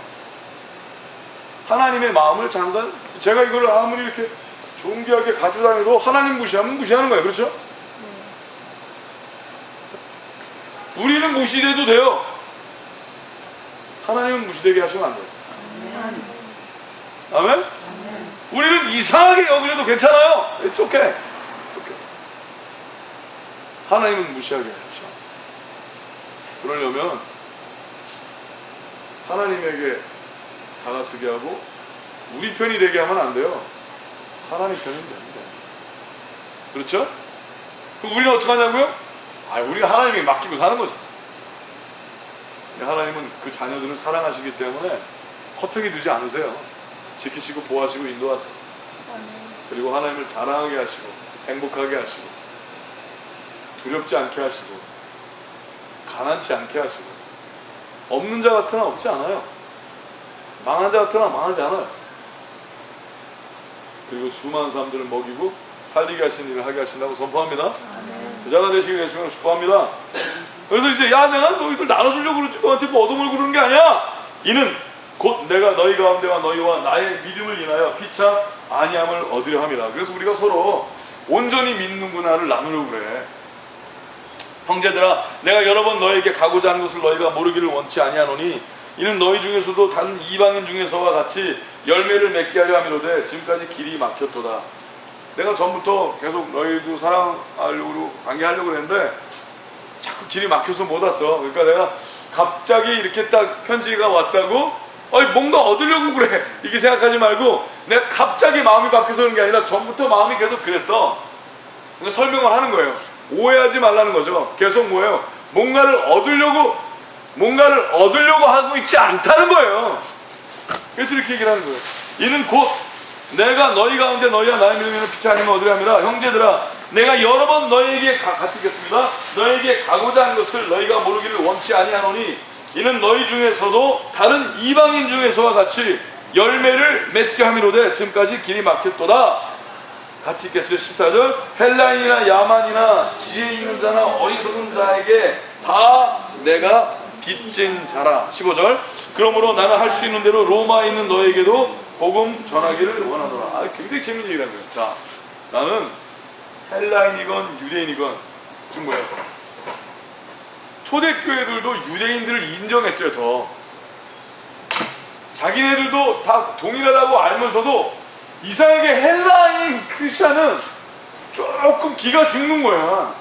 하나님의 마음을 잠깐 제가 이걸 아무리 이렇게 존귀하게 가지고 다니도 하나님 무시하면 무시하는 거예요. 그렇죠? 우리는 무시돼도 돼요. 하나님은 무시되게 하시면 안 돼요. 아멘? 우리는 이상하게 여기려도 괜찮아요. It's okay. It's okay. 하나님은 무시하게 하셔. 그러려면 하나님에게 다가서게 하고 우리 편이 되게 하면 안 돼요. 하나님 편이 됩니다. 그렇죠? 그럼 우리는 어떻게 하냐고요? 우리가 하나님에게 맡기고 사는 거죠. 하나님은 그 자녀들을 사랑하시기 때문에 허투루 두지 않으세요. 지키시고 보호하시고 인도하세요. 그리고 하나님을 자랑하게 하시고 행복하게 하시고 두렵지 않게 하시고 가난치 않게 하시고 없는 자 같으나 없지 않아요. 망한 자 같으나 망하지 않아요. 그리고 수많은 사람들을 먹이고 살리게 하신 일을 하게 하신다고 선포합니다. 여자가 되시길 예수님을 축복합니다. 그래서 이제 내가 너희들 나눠주려고 그러지 너한테 뭐 얻어먹으려고 그러는 게 아니야. 이는 곧 내가 너희 가운데와 너희와 나의 믿음을 인하여 피차 아니함을 얻으려 함이라. 그래서 우리가 서로 온전히 믿는구나를 나누려고 그래. 형제들아, 내가 여러 번 너에게 가고자 하는 것을 너희가 모르기를 원치 아니하노니 이는 너희 중에서도 다른 이방인 중에서와 같이 열매를 맺게 하려 함이로되 지금까지 길이 막혔도다. 내가 전부터 계속 너희도 사랑하려고 관계하려고 했는데 자꾸 길이 막혀서 못 왔어. 그러니까 내가 갑자기 이렇게 딱 편지가 왔다고 뭔가 얻으려고 그래 이렇게 생각하지 말고 내가 갑자기 마음이 바뀌어서 그런 게 아니라 전부터 마음이 계속 그랬어. 그러니까 설명을 하는 거예요. 오해하지 말라는 거죠. 계속 뭐예요? 뭔가를 얻으려고 하고 있지 않다는 거예요. 그래서 이렇게 얘기를 하는 거예요. 이는 곧 내가 너희 가운데 너희와 나의 믿음에는 피치 아니면 얻으려 합니다. 형제들아, 내가 여러 번 너희에게 같이 읽겠습니다. 너희에게 가고자 하는 것을 너희가 모르기를 원치 아니하노니 이는 너희 중에서도 다른 이방인 중에서와 같이 열매를 맺게 함이로되 지금까지 길이 막혔도다. 같이 읽겠어요. 14절. 헬라인이나 야만이나 지혜 있는 자나 어리석은 자에게 다 내가 빚진 자라. 15절. 그러므로 나는 할 수 있는 대로 로마에 있는 너에게도 복음 전하기를 원하노라. 굉장히 재밌는 얘기라는 거예요. 자, 나는 헬라인이건 유대인이건 지금 뭐예요? 초대교회들도 유대인들을 인정했어요. 더 자기네들도 다 동일하다고 알면서도 이상하게 헬라인 크리스찬은 조금 기가 죽는 거야.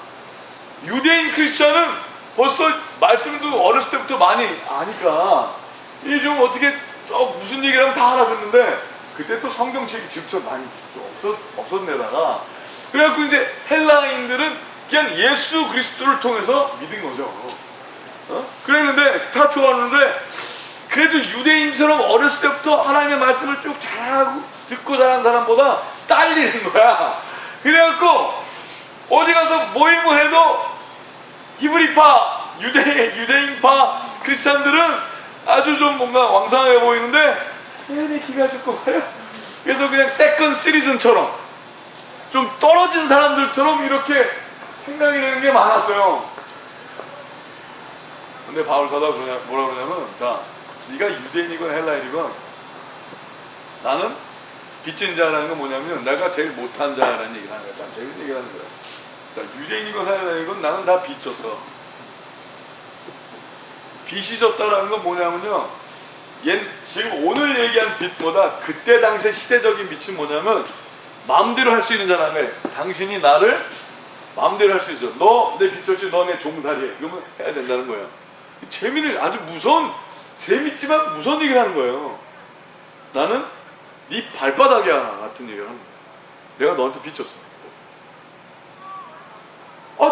유대인 크리스찬은 벌써 말씀도 어렸을 때부터 많이 아니까 이 좀 어떻게 무슨 얘기를 하면 다 알아듣는데 그때 또 성경책이 직접 많이 없었네다가 그래갖고 이제 헬라인들은 그냥 예수 그리스도를 통해서 믿은 거죠. 그랬는데 다 좋았는데 그래도 유대인처럼 어렸을 때부터 하나님의 말씀을 쭉 잘하고 듣고 자란 사람보다 딸리는 거야. 그래갖고 어디 가서 모임을 해도 히브리파 유대인파 크리스찬들은 아주 좀 뭔가 왕성하게 보이는데 괜히 기가 죽고 말이야. 그래서 그냥 세컨 시리즌처럼 좀 떨어진 사람들처럼 이렇게 생각이 되는 게 많았어요. 근데 바울 사도가 뭐라 그러냐면, 자, 네가 유대인이건 헬라인이건 나는 빚진 자라는 건 뭐냐면 내가 제일 못한 자라는 얘기를 하는 거야. 참 재밌는 얘기를 하는 거야. 자, 유대인이건 헬라인이건 나는 다 빚졌어. 빚이 졌다라는 건 뭐냐면요, 지금 오늘 얘기한 빚보다 그때 당시의 시대적인 빚은 뭐냐면 마음대로 할 수 있는 자라는 거예요. 당신이 나를 마음대로 할 수 있어. 너 내 빚 졌지, 너 내 종살이해. 그러면 해야 된다는 거예요. 재미는 아주 무서운, 재밌지만 무서운 얘기를 하는 거예요. 나는 네 발바닥이야 같은 얘기를 하는 거예요. 내가 너한테 빚 졌어.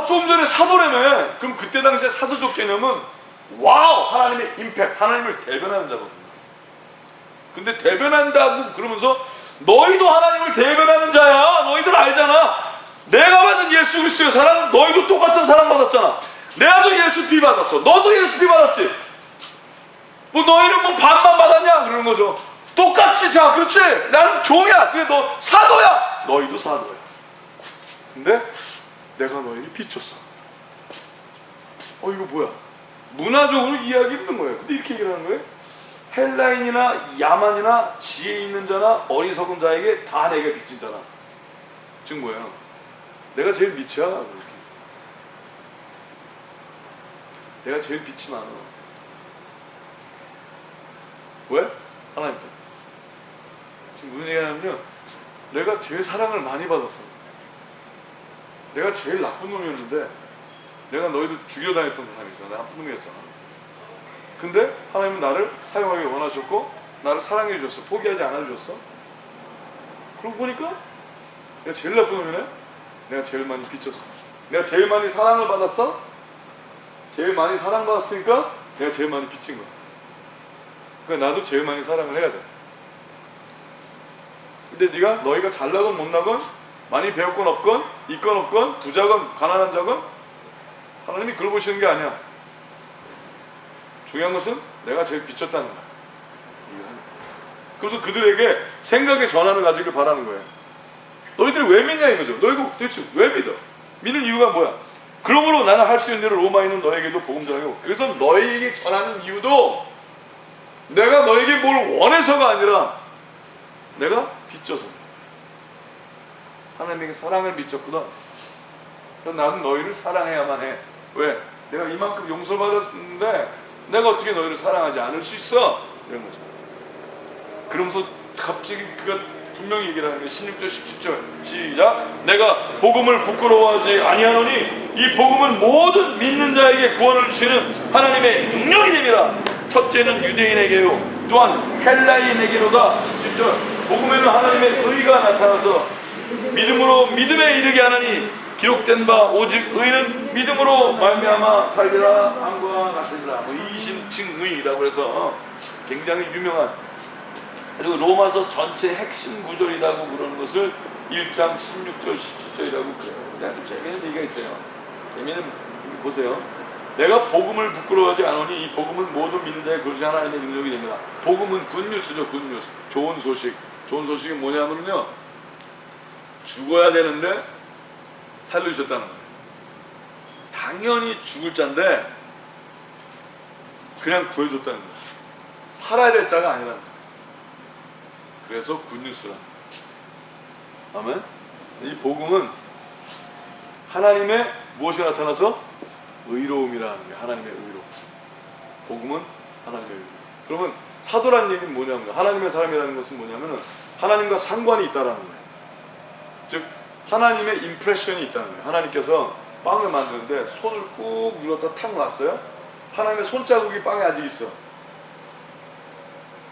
좀 전에 사도라며. 그럼 그때 당시에 사도적 개념은 와우! 하나님의 임팩트, 하나님을 대변하는 자거든요. 근데 대변한다고 그러면서 너희도 하나님을 대변하는 자야. 너희들 알잖아. 내가 받은 예수 그리스도의 사랑, 너희도 똑같은 사랑 받았잖아. 내가도 예수 피 받았어. 너도 예수 피 받았지. 뭐 너희는 뭐 반만 받았냐? 그러는 거죠. 똑같이. 자, 그렇지. 나는 종이야. 근데 너 사도야. 너희도 사도야. 근데 내가 너희를 비췄어. 이거 뭐야? 문화적으로 이해하기 힘든 거예요. 근데 이렇게 얘기를 하는 거예요. 헬라인이나 야만이나 지혜 있는 자나 어리석은 자에게 다 내게 빚진 자라. 지금 뭐예요? 내가 제일 밑이야. 그렇게. 내가 제일 빛이 많아. 왜? 하나님 때문에. 지금 무슨 얘기 하냐면요, 내가 제일 사랑을 많이 받았어. 내가 제일 나쁜 놈이었는데 내가 너희들 죽여다녔던 사람이잖아. 나쁜 놈이었잖아. 근데 하나님은 나를 사용하기 원하셨고 나를 사랑해 주셨어. 포기하지 않아 주셨어. 그러고 보니까 내가 제일 나쁜 놈이네. 내가 제일 많이 빚졌어. 내가 제일 많이 사랑을 받았어. 제일 많이 사랑받았으니까 내가 제일 많이 빚진 거야. 그러니까 나도 제일 많이 사랑을 해야 돼. 근데 너희가 잘나건 못나건 많이 배웠건 없건 있건 없건 부자건 가난한 자건 하나님이 그걸 보시는 게 아니야. 중요한 것은 내가 제일 빚졌다는 거야. 그래서 그들에게 생각의 전환을 가지길 바라는 거예요. 너희들이 왜 믿냐 이거죠. 너희가 도대체 왜 믿어? 믿는 이유가 뭐야? 그러므로 나는 할 수 있는 대로 로마에 있는 너에게도 복음 전하고, 그래서 너희에게 전하는 이유도 내가 너에게 뭘 원해서가 아니라 내가 빚져서. 하나님에게 사랑을 빚졌구나. 그럼 나는 너희를 사랑해야만 해. 왜? 내가 이만큼 용서를 받았는데 내가 어떻게 너희를 사랑하지 않을 수 있어? 이런 거죠. 그러면서 갑자기 그가 분명히 얘기를 하는 게 16절 17절 시작. 내가 복음을 부끄러워하지 아니하노니 이 복음은 모든 믿는 자에게 구원을 주시는 하나님의 능력이 됨이라. 첫째는 유대인에게요 또한 헬라인에게로다. 17절 복음에는 하나님의 의가 나타나서 믿음으로 믿음에 이르게 하나니 기록된 바 오직 의는 믿음으로 말미암아 살리라 함과 같으리라. 뭐 이신칭의라고 해서 굉장히 유명한, 그리고 로마서 전체 핵심 구절이라고 그러는 것을 1장 16절 17절이라고 그래요. 아주 재미있는 얘기가 있어요. 재미있는, 보세요. 내가 복음을 부끄러워하지 않으니 이 복음은 모든 믿는 자의 그릇이 하나님의 능력이 됩니다. 복음은 굿뉴스죠. 굿뉴스. 좋은 소식. 좋은 소식은 뭐냐면요, 죽어야 되는데 살려주셨다는 거예요. 당연히 죽을 자인데 그냥 구해줬다는 거예요. 살아야 될 자가 아니라는 거예요. 그래서 굿뉴스라. 아멘. 이 복음은 하나님의 무엇이 나타나서 의로움이라는 게 하나님의 의로움. 복음은 하나님의 의로움. 그러면 사도라는 얘기는 뭐냐면, 하나님의 사람이라는 것은 뭐냐면은 하나님과 상관이 있다라는 거예요. 즉 하나님의 임프레션이 있다는 거예요. 하나님께서 빵을 만드는데 손을 꾹 눌렀다 탁 놨어요. 하나님의 손자국이 빵에 아직 있어.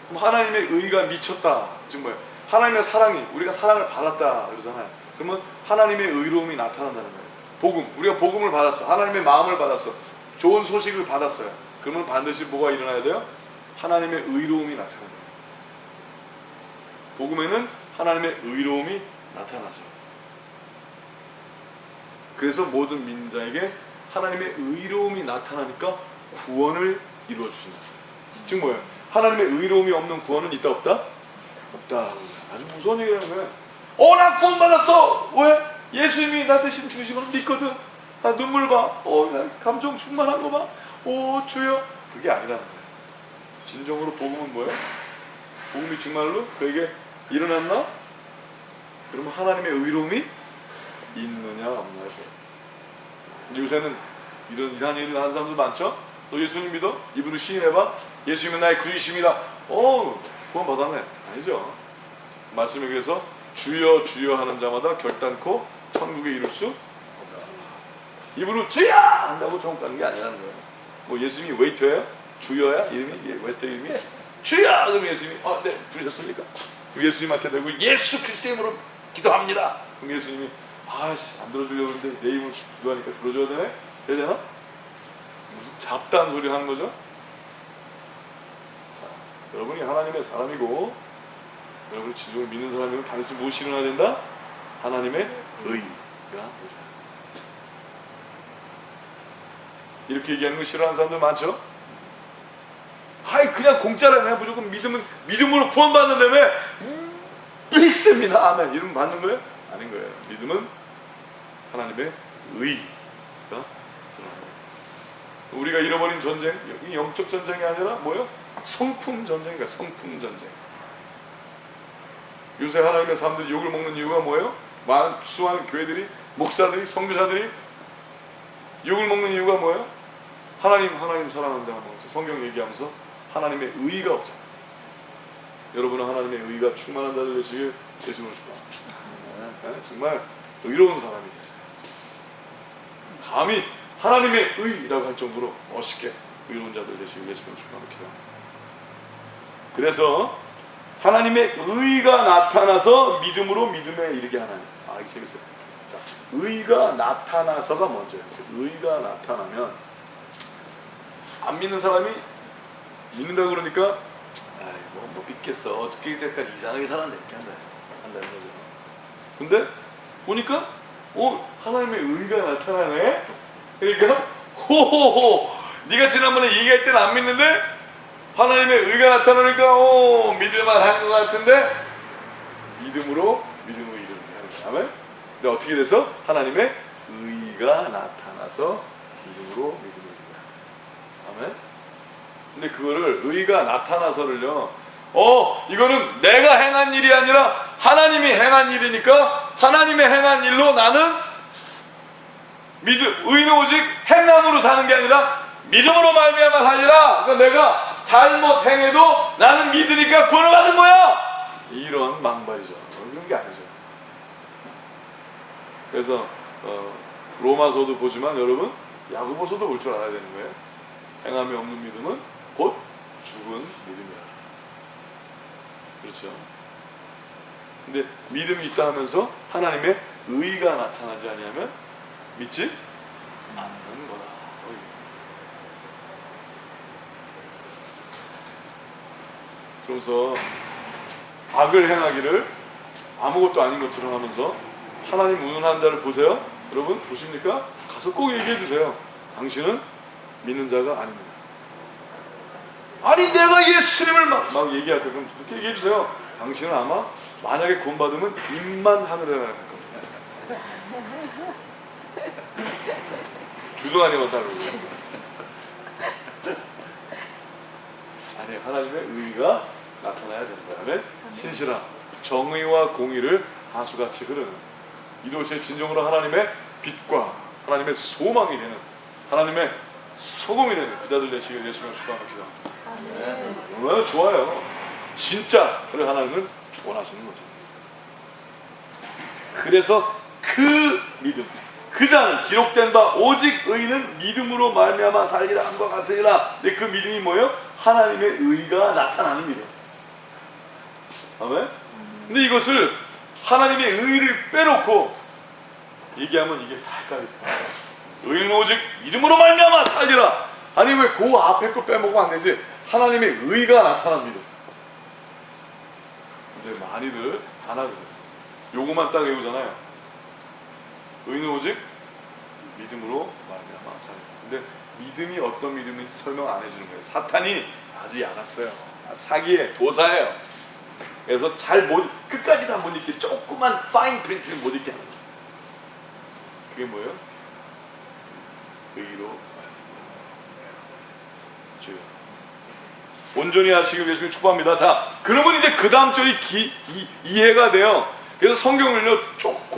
그럼 하나님의 의가 미쳤다. 즉 뭐예요? 하나님의 사랑이, 우리가 사랑을 받았다 그러잖아요. 그러면 하나님의 의로움이 나타난다는 거예요. 복음, 우리가 복음을 받았어. 하나님의 마음을 받았어. 좋은 소식을 받았어요. 그러면 반드시 뭐가 일어나야 돼요? 하나님의 의로움이 나타나는 거예요. 복음에는 하나님의 의로움이 나타나죠. 그래서 모든 믿는 자에게 하나님의 의로움이 나타나니까 구원을 이루어 주신다. 즉 뭐예요? 하나님의 의로움이 없는 구원은 있다 없다? 없다. 아주 무서운 얘기라는 거예요. 나 구원 받았어. 왜? 예수님이 나 대신 주신 걸 믿거든. 나 눈물 봐. 나 감정 충만한 거 봐. 주여. 그게 아니라는 거예요. 진정으로 복음은 뭐예요? 복음이 정말로 그에게 일어났나? 그러면 하나님의 의로움이 있느냐 없느냐. 요새는 이런 이상한 얘기를 하는 사람들 많죠? 너 예수님 믿어? 입으로 시인해봐. 예수님은 나의 구주이십니다. 구원 받았네. 아니죠. 말씀에 그래서 주여 주여 하는 자마다 결단코 천국에 이룰 수 없다. 입으로 주여 한다고 천국 가는 게 아니라는 거예요. 뭐 예수님이 웨이터예요? 주여야? 이름이 웨이터 이름이? 주여! 그럼 예수님이 네 부르셨습니까? 그럼 예수님한테 대고 예수 그리스도의 이름으로 기도합니다. 그럼 예수님이 안 들어주려고 하는데 내 입을 기도하니까 들어줘야 되네? 해야 되나? 무슨 잡다한 소리 하는 거죠? 자, 여러분이 하나님의 사람이고 여러분이 진정으로 믿는 사람이면 반드시 무엇이 일어나야 된다? 하나님의 의가. 이렇게 얘기하는 거 싫어하는 사람들 많죠? 그냥 공짜라면 무조건 믿음으로 구원받는다며 믿습니다. 아멘. 이러면 받는 거예요? 아닌 거예요. 믿음은 하나님의 의가 드러나는 거예요. 우리가 잃어버린 전쟁, 이 영적 전쟁이 아니라 뭐예요? 성품 전쟁이니까 성품 전쟁. 요새 하나님의 사람들이 욕을 먹는 이유가 뭐예요? 수많은 교회들이, 목사들이, 선교사들이 욕을 먹는 이유가 뭐예요? 하나님 사랑한다고 하면서 성경 얘기하면서 하나님의 의의가 없잖아요. 여러분은 하나님의 의의가 충만한 자들 되시길 예수님으로 축복합니다. 정말 의로운 사람이 되세요. 감히 하나님의 의의라고 할 정도로 멋있게 의로운 자들 되시길 예수님을 축원하며 기도합니다. 그래서 하나님의 의가 나타나서 믿음으로 믿음에 이르게 하나님. 아, 이게 재밌어요. 자, 의가 나타나서가 먼저예요. 의가 나타나면 안 믿는 사람이 믿는다고 그러니까 아이 뭐 믿겠어. 어떻게 때까지 이상하게 살았네 이렇게 한다는 거죠. 근데 보니까 하나님의 의가 나타나네. 그러니까 호호호 네가 지난번에 얘기할 때는 안 믿는데 하나님의 의가 나타나니까 믿을만 한 것 같은데 믿음으로 믿음으로 이르는 거야. 아멘. 근데 어떻게 돼서 하나님의 의가 나타나서 믿음으로 믿음으로 이르는 거야. 아멘. 근데 그거를 의가 나타나서를요. 이거는 내가 행한 일이 아니라 하나님이 행한 일이니까 하나님의 행한 일로 나는 의는 오직 행함으로 사는 게 아니라 믿음으로 말미암아 살리라. 그러니까 내가 잘못 행해도 나는 믿으니까 구원을 받은 거야. 이런 망발이죠. 그런 게 아니죠. 그래서 로마서도 보지만 여러분 야고보서도 볼 줄 알아야 되는 거예요. 행함이 없는 믿음은 곧 죽은 믿음이야. 그렇죠. 근데 믿음이 있다 하면서 하나님의 의가 나타나지 아니하면 믿지 않는 거다. 그래서 악을 행하기를 아무것도 아닌 것처럼 하면서 하나님 운운하는 자를 보세요. 여러분 보십니까? 가서 꼭 얘기해 주세요. 당신은 믿는 자가 아닙니다. 아니 내가 예수님을 막 얘기하세요. 그럼 그렇게 얘기해 주세요. 당신은 아마 만약에 구원받으면 입만 하늘에 나갈 겁니다. 주도 아니었다 그러고. 아니 하나님의 의가 나타나야 되는 거야. 신실함, 정의와 공의를 하수같이 흐르는 이도시의 진정으로 하나님의 빛과 하나님의 소망이 되는 하나님의 소금이 되는 그자들 되시길 예수님을 축원합니다. 얼마나 좋아요. 진짜를 하나님은 원하시는 거죠. 그래서 그 믿음, 그 자는 기록된 바 오직 의는 믿음으로 말미암아 살리라 함과 같으니라. 근데 그 믿음이 뭐예요? 하나님의 의가 나타나는 믿음. 아멘. 근데 이것을 하나님의 의를 빼놓고 얘기하면 이게 다 헷갈려요. 의는 오직 믿음으로 말미암아 살리라. 아니 왜 그 앞에 걸 빼먹으면 안 되지? 하나님의 의가 나타난 믿음. 근데 많이들 안 하거든요. 요거만 딱 외우잖아요. 의는 오직 믿음으로 말미암아 살리라. 근데 믿음이 어떤 믿음인지 설명 안 해주는 거예요. 사탄이 아주 야갔어요. 사기에 도사예요. 그래서 끝까지 다 못 읽게 조그만 파인 프린트를 못 읽게 합니다. 그게 뭐예요? 의로 주여 온전히 하시길 예수님 축복합니다. 자, 그러면 이제 그 다음 절이 이해가 돼요. 그래서 성경을요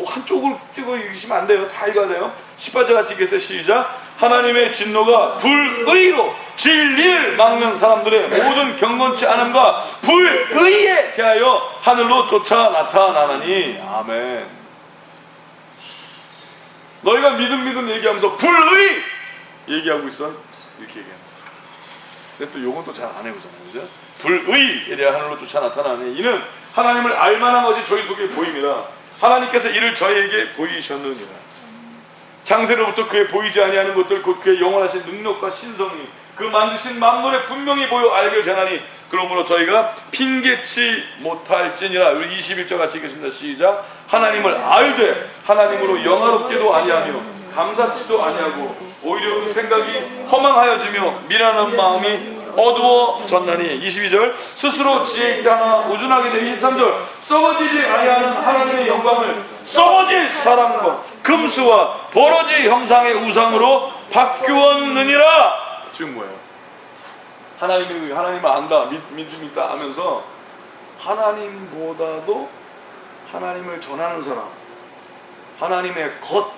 한쪽을 찍어 읽으시면 안 돼요. 다 읽어야 돼요. 18절 같이 읽겠어요. 시작. 하나님의 진노가 불의로 진리를 막는 사람들의 모든 경건치 않음과 불의에 대하여 하늘로 쫓아 나타나나니. 아멘. 너희가 믿음 얘기하면서 불의 얘기하고 있어. 이렇게 얘기하면서. 근데 또 요건 또 잘 안 해보잖아요. 그죠? 불의에 대하여 하늘로 쫓아 나타나니 이는 하나님을 알만한 것이 저희 속에 보입니다. 하나님께서 이를 저희에게 보이셨느니라. 창세로부터 그의 보이지 아니하는 것들 곧 그의 영원하신 능력과 신성이 그 만드신 만물에 분명히 보여 알게 되나니 그러므로 저희가 핑계치 못할지니라. 우리 21절 같이 읽겠습니다. 시작. 하나님을 알되 하나님으로 영화롭게도 아니하며 감사치도 아니하고 오히려 그 생각이 허망하여지며 미련한 마음이 어두워졌나니. 22절. 스스로 지혜 있게 하나 우준하게 되. 23절. 썩어지지 아니하는 하나님의 영광을 썩어질 사람과 금수와 버러지 형상의 우상으로 바꾸었느니라. 지금 뭐예요? 하나님을 안다, 믿음이 있다 하면서 하나님보다도 하나님을 전하는 사람, 하나님의 것,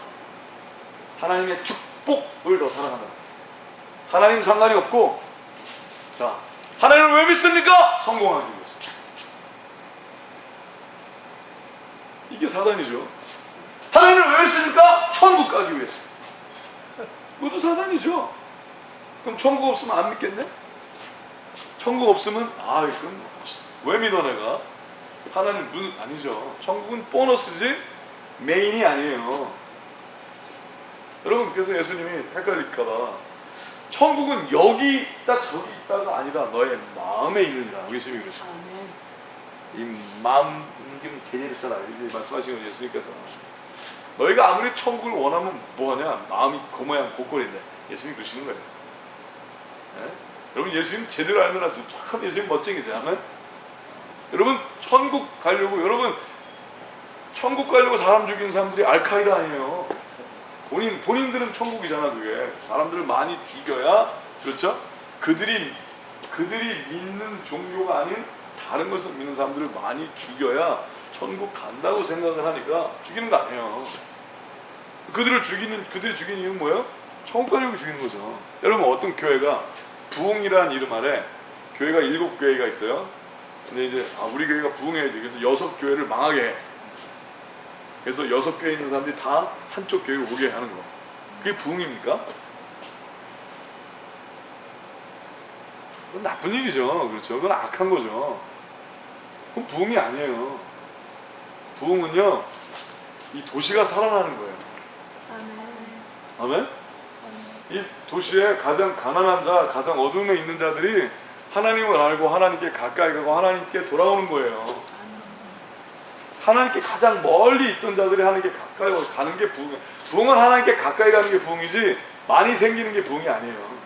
하나님의 축복을 더 사랑한다. 하나님 상관이 없고, 자, 하나님을 왜 믿습니까? 성공하기 위해서. 이게 사단이죠. 하나님을 왜 믿습니까? 천국 가기 위해서. 그것도 사단이죠. 그럼 천국 없으면 안 믿겠네? 천국 없으면 그럼 왜 믿어 내가? 하나님 아니죠. 천국은 보너스지 메인이 아니에요. 여러분, 그래서 예수님이 헷갈릴까봐 천국은 여기 있다 저기 있다가 아니라 너의 마음에 있느니라. 예수님이 그러시죠. 이 마음 좀 제대로 써라 이렇게 말씀하시는 거예요. 예수님께서 너희가 아무리 천국을 원하면 뭐하냐, 마음이 그 모양 고꼴인데. 예수님이 그러시는 거예요. 네? 여러분, 예수님 제대로 알면 참 예수님 멋쟁이세요. 아멘? 여러분, 천국 가려고, 여러분 천국 가려고 사람 죽이는 사람들이 알카이다 아니에요. 본인들은 천국이잖아. 그게 사람들을 많이 죽여야, 그렇죠? 그들이 믿는 종교가 아닌 다른 것을 믿는 사람들을 많이 죽여야 천국 간다고 생각을 하니까 죽이는 거 아니에요. 그들이 죽이는 이유는 뭐예요? 천국 가려고 죽이는 거죠. 여러분, 어떤 교회가 부흥이라는 이름 아래 교회가 7교회가 있어요. 근데 이제 우리 교회가 부흥해야지. 그래서 6교회를 망하게 해. 그래서 6교회에 있는 사람들이 다 한쪽 교회에 오게 하는 거. 그게 부흥입니까? 그건 나쁜 일이죠. 그렇죠? 그건 악한 거죠. 그건 부흥이 아니에요. 부흥은요, 이 도시가 살아나는 거예요. 아멘? 이 도시에 가장 가난한 자, 가장 어둠에 있는 자들이 하나님을 알고 하나님께 가까이 가고 하나님께 돌아오는 거예요. 하나님께 가장 멀리 있던 자들이 하나님께 가까이 가는 게 부흥이에요. 부흥은 하나님께 가까이 가는 게 부흥이지 많이 생기는 게 부흥이 아니에요.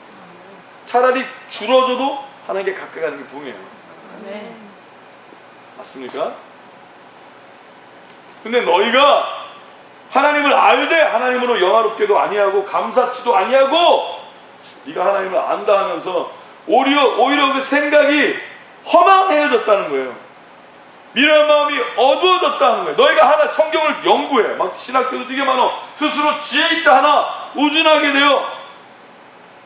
차라리 줄어져도 하나님께 가까이 가는 게 부흥이에요. 맞습니까? 근데 너희가 하나님을 알되 하나님으로 영화롭게도 아니하고 감사치도 아니하고 네가 하나님을 안다 하면서 오히려 그 생각이 허망해졌다는 거예요. 미련한 마음이 어두워졌다는 거예요. 너희가 성경을 연구해. 막 신학교도 되게 많아. 스스로 지혜 있다 하나 우준하게 돼요.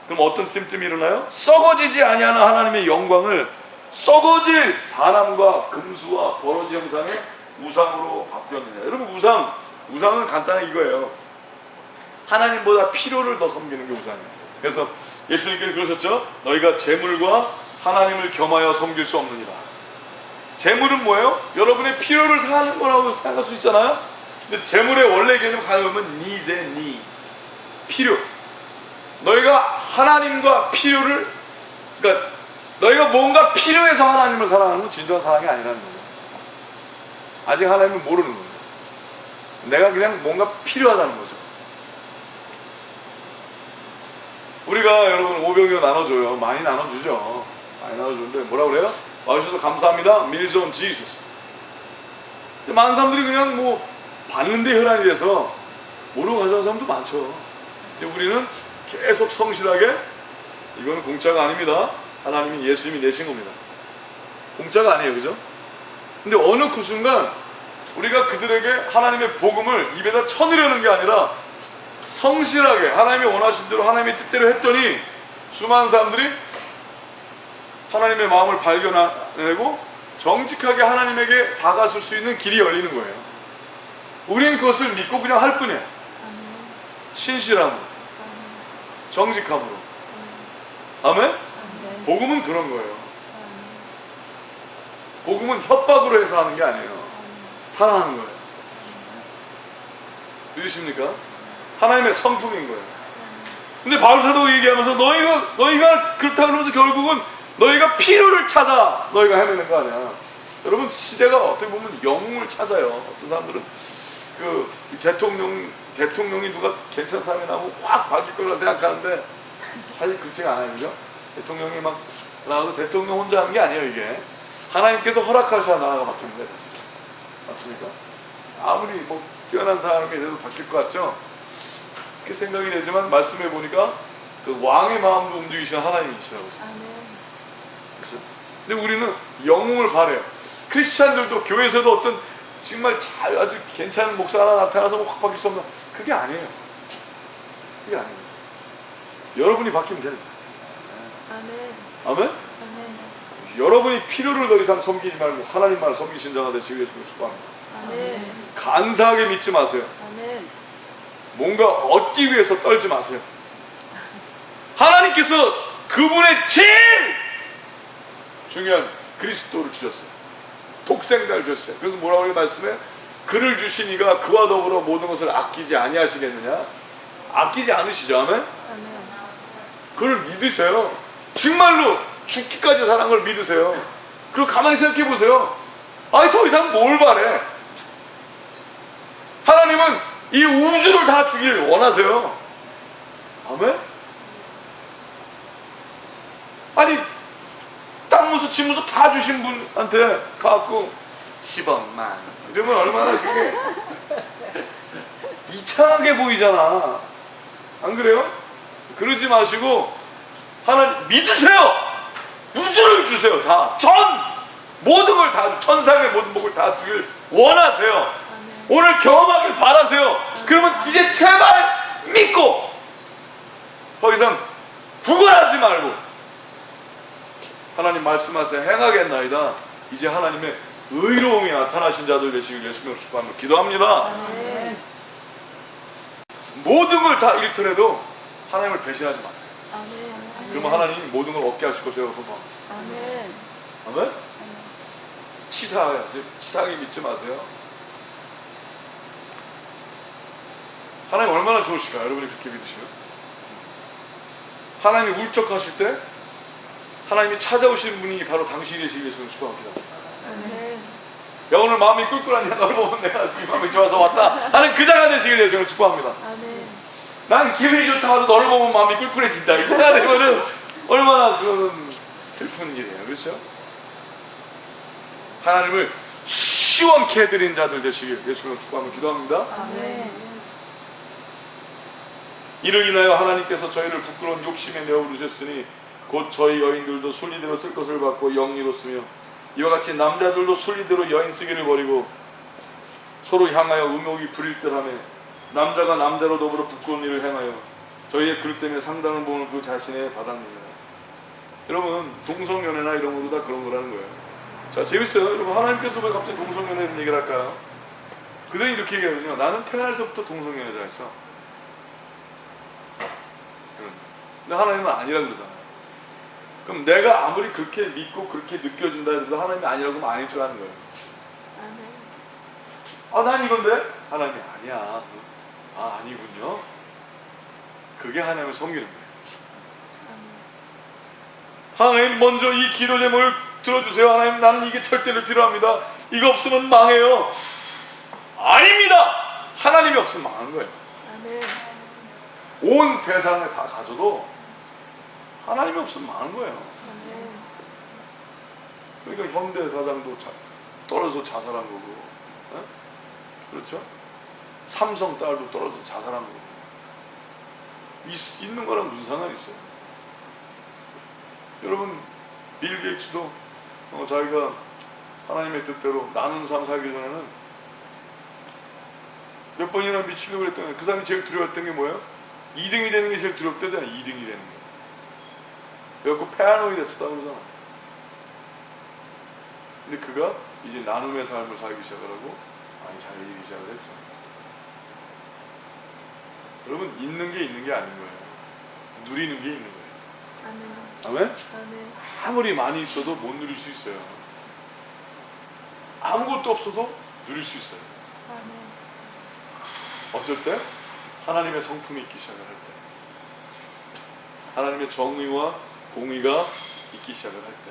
그럼 어떤 심점이 일어나요? 썩어지지 아니하는 하나님의 영광을 썩어질 사람과 금수와 버러지 형상의 우상으로 바뀌었느냐. 여러분, 우상은 간단히 이거예요. 하나님보다 필요를 더 섬기는 게 우상이에요. 그래서 예수님께서 그러셨죠? 너희가 재물과 하나님을 겸하여 섬길 수 없느니라. 재물은 뭐예요? 여러분의 필요를 사는 거라고 생각할 수 있잖아요. 근데 재물의 원래 개념 가보면 needs and needs, 필요. 너희가 하나님과 필요를, 그러니까 너희가 뭔가 필요해서 하나님을 사랑하는 건 진정한 사랑이 아니라는 거예요. 아직 하나님을 모르는 거예요. 내가 그냥 뭔가 필요하다는 거죠. 우리가 여러분 오병이어 나눠줘요. 많이 나눠주죠. 많이 나눠주는데 뭐라 그래요? 와주셔서 감사합니다. Meals on Jesus. 많은 사람들이 그냥 뭐 받는데 혈안이 돼서 모르고 가져간 사람도 많죠. 근데 우리는 계속 성실하게, 이거는 공짜가 아닙니다. 하나님이, 예수님이 내신 겁니다. 공짜가 아니에요. 그죠? 근데 어느 그 순간 우리가 그들에게 하나님의 복음을 입에다 쳐넣으려는 게 아니라 성실하게 하나님이 원하신 대로 하나님의 뜻대로 했더니 수많은 사람들이 하나님의 마음을 발견해내고 정직하게 하나님에게 다가설 수 있는 길이 열리는 거예요. 우리는 그것을 믿고 그냥 할 뿐이에요. 신실함으로, 정직함으로. 아멘? 복음은 그런 거예요. 복음은 협박으로 해서 하는 게 아니에요. 사랑하는 거예요. 믿으십니까? 하나님의 성품인 거예요. 근데 바울사도 얘기하면서 너희가 그렇다 그러면서 결국은 너희가 필요를 찾아 너희가 헤매는 거 아니야. 여러분, 시대가 어떻게 보면 영웅을 찾아요. 어떤 사람들은 그 대통령이 누가 괜찮은 사람이 나오면 확 바뀔 거라고 생각하는데 사실 그렇지가 않아요. 그죠? 대통령이 막 나와도 대통령 혼자 하는 게 아니에요. 이게 하나님께서 허락하셔야 나라가 바뀌는 거예요. 맞습니까? 아무리 뭐 뛰어난 사람이 돼도 바뀔 것 같죠? 그렇게 생각이 되지만 말씀해 보니까 그 왕의 마음도 움직이시는 하나님이시라고 했어요. 그렇죠? 근데 우리는 영웅을 바래요. 크리스찬들도 교회에서도 어떤 정말 아주 괜찮은 목사 하나 나타나서 확 바뀔 수 없는, 그게 아니에요. 그게 아니에요. 여러분이 바뀌면 됩니다. 아멘? 아멘? 여러분이 필요를 더 이상 섬기지 말고 하나님만 섬기신 자가 되시기 위해서 축복합니다. 아멘. 간사하게 믿지 마세요. 아멘. 뭔가 얻기 위해서 떨지 마세요. 하나님께서 그분의 제일 중요한 그리스도를 주셨어요. 독생자를 주셨어요. 그래서 뭐라고 말씀해? 그를 주시니가 그와 더불어 모든 것을 아끼지 아니하시겠느냐? 아끼지 않으시죠? 아멘? 그를 믿으세요. 정말로 죽기까지 사랑한 걸 믿으세요. 그리고 가만히 생각해 보세요. 아니 더 이상 뭘 바래? 하나님은 이 우주를 다 주길 원하세요. 아멘? 아니 땅무수 집무수 다 주신 분한테 가갖고 10억만 이러면 얼마나 그게 이상하게 보이잖아. 안 그래요? 그러지 마시고 하나님 믿으세요. 우주를 주세요. 다 모든 걸 다 천상의 모든 복을 다 주길 원하세요. 오늘 경험하길 바라세요. 그러면 이제 제발 믿고 더 이상 구걸하지 말고 하나님 말씀하세요. 행하겠나이다. 이제 하나님의 의로움이 나타나신 자들 되시길 예수님으로 축복합니다. 기도합니다. 아멘. 모든 걸 다 잃더라도 하나님을 배신하지 마세요. 아멘. 그러면 하나님 모든 걸 얻게 하실 것이라고 선포합니다. 아멘. 아멘? 치사하게 믿지 마세요. 하나님 얼마나 좋으실까요? 여러분이 그렇게 믿으시면 하나님이 울적하실 때 하나님이 찾아오시는 분이 바로 당신이 되시기 위해서 축복합니다. 아멘. 야 오늘 마음이 꿀꿀하냐 널 보면 내가 지금 마음이 좋아서 왔다 하는 그 자가 되시길 위해서 축복합니다. 아멘. 난 기분이 좋다고 해서 너를 보면 마음이 꿀꿀해진다. 이 자가 되면은 얼마나 그런 슬픈 일이에요. 그렇죠? 하나님을 시원케 해드린 자들 되시길 예수님으로 축복하며 기도합니다. 아멘. 이를 인하여 하나님께서 저희를 부끄러운 욕심에 내어부르셨으니 곧 저희 여인들도 순리대로 쓸 것을 받고 영리로 쓰며 이와 같이 남자들도 순리대로 여인 쓰기를 버리고 서로 향하여 의욕이 부릴 듯하며 남자가 남자로 더불어 부끄러운 일을 행하여 저희의 그릇 때문에 상당한 복을 그 자신에 받았느니라. 여러분 동성연애나 이런 것도 다 그런 거라는 거예요. 자 재밌어요. 여러분 하나님께서 왜 갑자기 동성연애 이런 얘기를 할까요? 그들이 이렇게 얘기하거든요. 나는 태어날서부터 동성연애자 했어. 근데 하나님은 아니라고 그러잖아요. 그럼 내가 아무리 그렇게 믿고 그렇게 느껴진다 해도 하나님이 아니라고 하면 아닐 줄 아는 거예요. 아멘. 아, 난 이건데? 하나님이 아니야. 아, 아니군요. 그게 하나님을 섬기는 거예요. 하나님 먼저 이 기도 제목을 들어주세요. 하나님 나는 이게 절대로 필요합니다. 이거 없으면 망해요. 아닙니다. 하나님이 없으면 망하는 거예요. 아멘. 온 세상을 다 가져도 하나님이 없으면 망하는 거예요. 아멘. 그러니까 현대 사장도 떨어져서 자살한 거고, 에? 그렇죠? 삼성 딸도 떨어져서 자살한 거고, 있는 거랑 무슨 상관이 있어요? 여러분, 빌 게이츠도 자기가 하나님의 뜻대로 나누는 삶 살기 전에는 몇 번이나 미치려고 그랬던 거예요. 그 사람이 제일 두려웠던 게 뭐예요? 2등이 되는 게 제일 두렵다잖아요. 2등이 되는 게. 그래갖고 패러노이 됐었다고 그러잖아. 근데 그가 이제 나눔의 삶을 살기 시작을 하고 많이 잘 이기기 시작을 했죠. 여러분 있는 게 있는 게 아닌 거예요. 누리는 게 있는 거예요. 아멘. 아멘? 아멘. 아무리 많이 있어도 못 누릴 수 있어요. 아무것도 없어도 누릴 수 있어요. 아멘. 어쩔 때? 하나님의 성품이 있기 시작을 할 때, 하나님의 정의와 공의가 있기 시작을 할 때,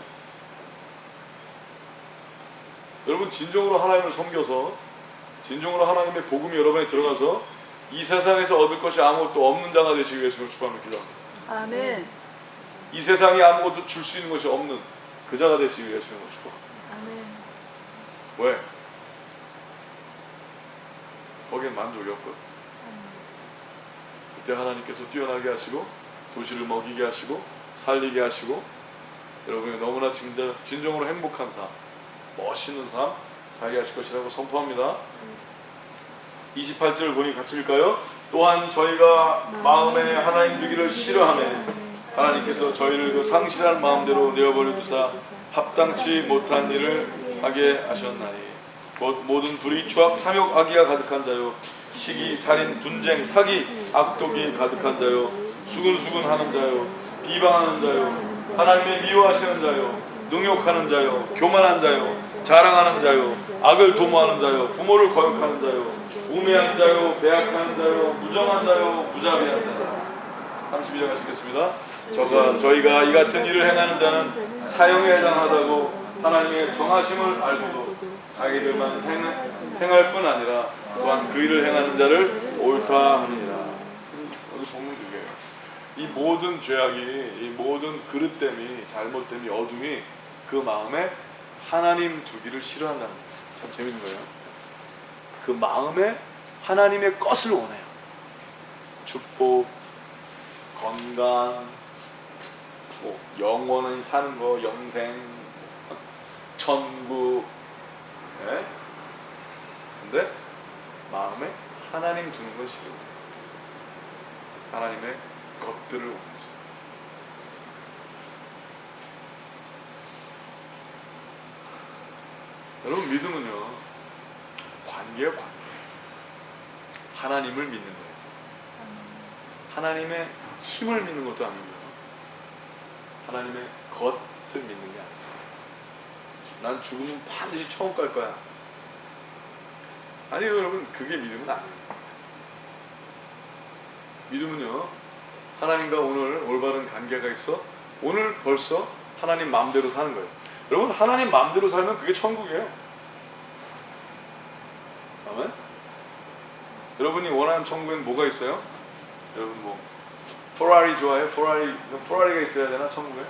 여러분 진정으로 하나님을 섬겨서 진정으로 하나님의 복음이 여러분에 들어가서 이 세상에서 얻을 것이 아무것도 없는 자가 되시기 위해서 축복하며 기도합니다. 아멘. 이 세상에 아무것도 줄 수 있는 것이 없는 그 자가 되시기 위해서 축복합니다. 아멘. 왜? 거기엔 만족이 없거든. 그때 하나님께서 뛰어나게 하시고 도시를 먹이게 하시고 살리게 하시고 여러분이 너무나 진정으로 행복한 삶, 멋있는 삶 살게 하실 것이라고 선포합니다. 28절을 보니 같이 읽을까요? 또한 저희가 마음에 하나님 두기를 싫어하며 하나님께서 저희를 그 상실한 마음대로 내어버려 주사 합당치 못한 일을 하게 하셨나니 곧 모든 불의, 추악, 탐욕, 악의가 가득한 자요 시기, 살인, 분쟁, 사기, 악독이 가득한 자요 수근수근하는 자요 비방하는 자요, 하나님의 미워하시는 자요, 능욕하는 자요, 교만한 자요, 자랑하는 자요, 악을 도모하는 자요, 부모를 거역하는 자요, 우매한 자요, 배악하는 자요, 무정한 자요, 무자비한 자요. 32절 하시겠습니다. 저희가 이 같은 일을 행하는 자는 사형에 해당하다고 하나님의 정하심을 알고도 자기들만 행할 뿐 아니라 또한 그 일을 행하는 자를 옳다 하느니라. 여기 보면 이게요. 이 모든 죄악이, 이 모든 그릇됨이, 잘못됨이, 어둠이 그 마음에 하나님 두기를 싫어한다는 거예요. 참 재밌는 거예요. 그 마음에 하나님의 것을 원해요. 축복, 건강, 뭐 영원히 사는 거, 영생, 천국. 네? 근데 마음에 하나님 두는 건 싫어요. 하나님의 것들을 원하지. 여러분, 믿음은요, 관계예요, 관계. 하나님을 믿는 거예요. 하나님의 힘을 믿는 것도 아니고요, 하나님의 것을 믿는 게 아니에요. 난 죽으면 반드시 천국 갈 거야. 아니요, 여러분, 그게 믿음은 아니에요. 믿음은요, 하나님과 오늘 올바른 관계가 있어 오늘 벌써 하나님 마음대로 사는 거예요. 여러분, 하나님 마음대로 살면 그게 천국이에요. 아멘? 여러분이 원하는 천국엔 뭐가 있어요? 여러분 뭐 포라리 좋아해요? 포라리가 있어야 되나 천국에?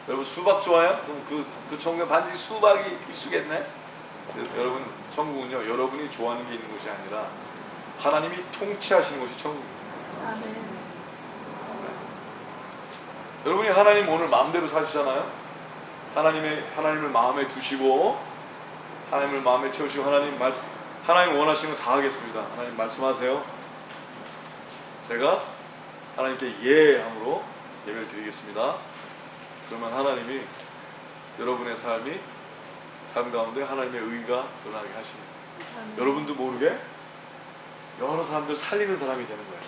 여러분 수박 좋아해요? 그럼 그 천국에 반드시 수박이 필수겠네? 여러분, 천국은요, 여러분이 좋아하는 게 있는 것이 아니라 하나님이 통치하시는 것이 천국입니다. 아멘. 여러분이 하나님 오늘 마음대로 사시잖아요. 하나님을 마음에 두시고 하나님을 마음에 채우시고 하나님 원하시는 거 다 하겠습니다. 하나님 말씀하세요. 제가 하나님께 예함으로 예배를 드리겠습니다. 그러면 하나님이 여러분의 삶 가운데 하나님의 의가 드러나게 하십니다. 여러분도 모르게 여러 사람들 살리는 사람이 되는 거예요.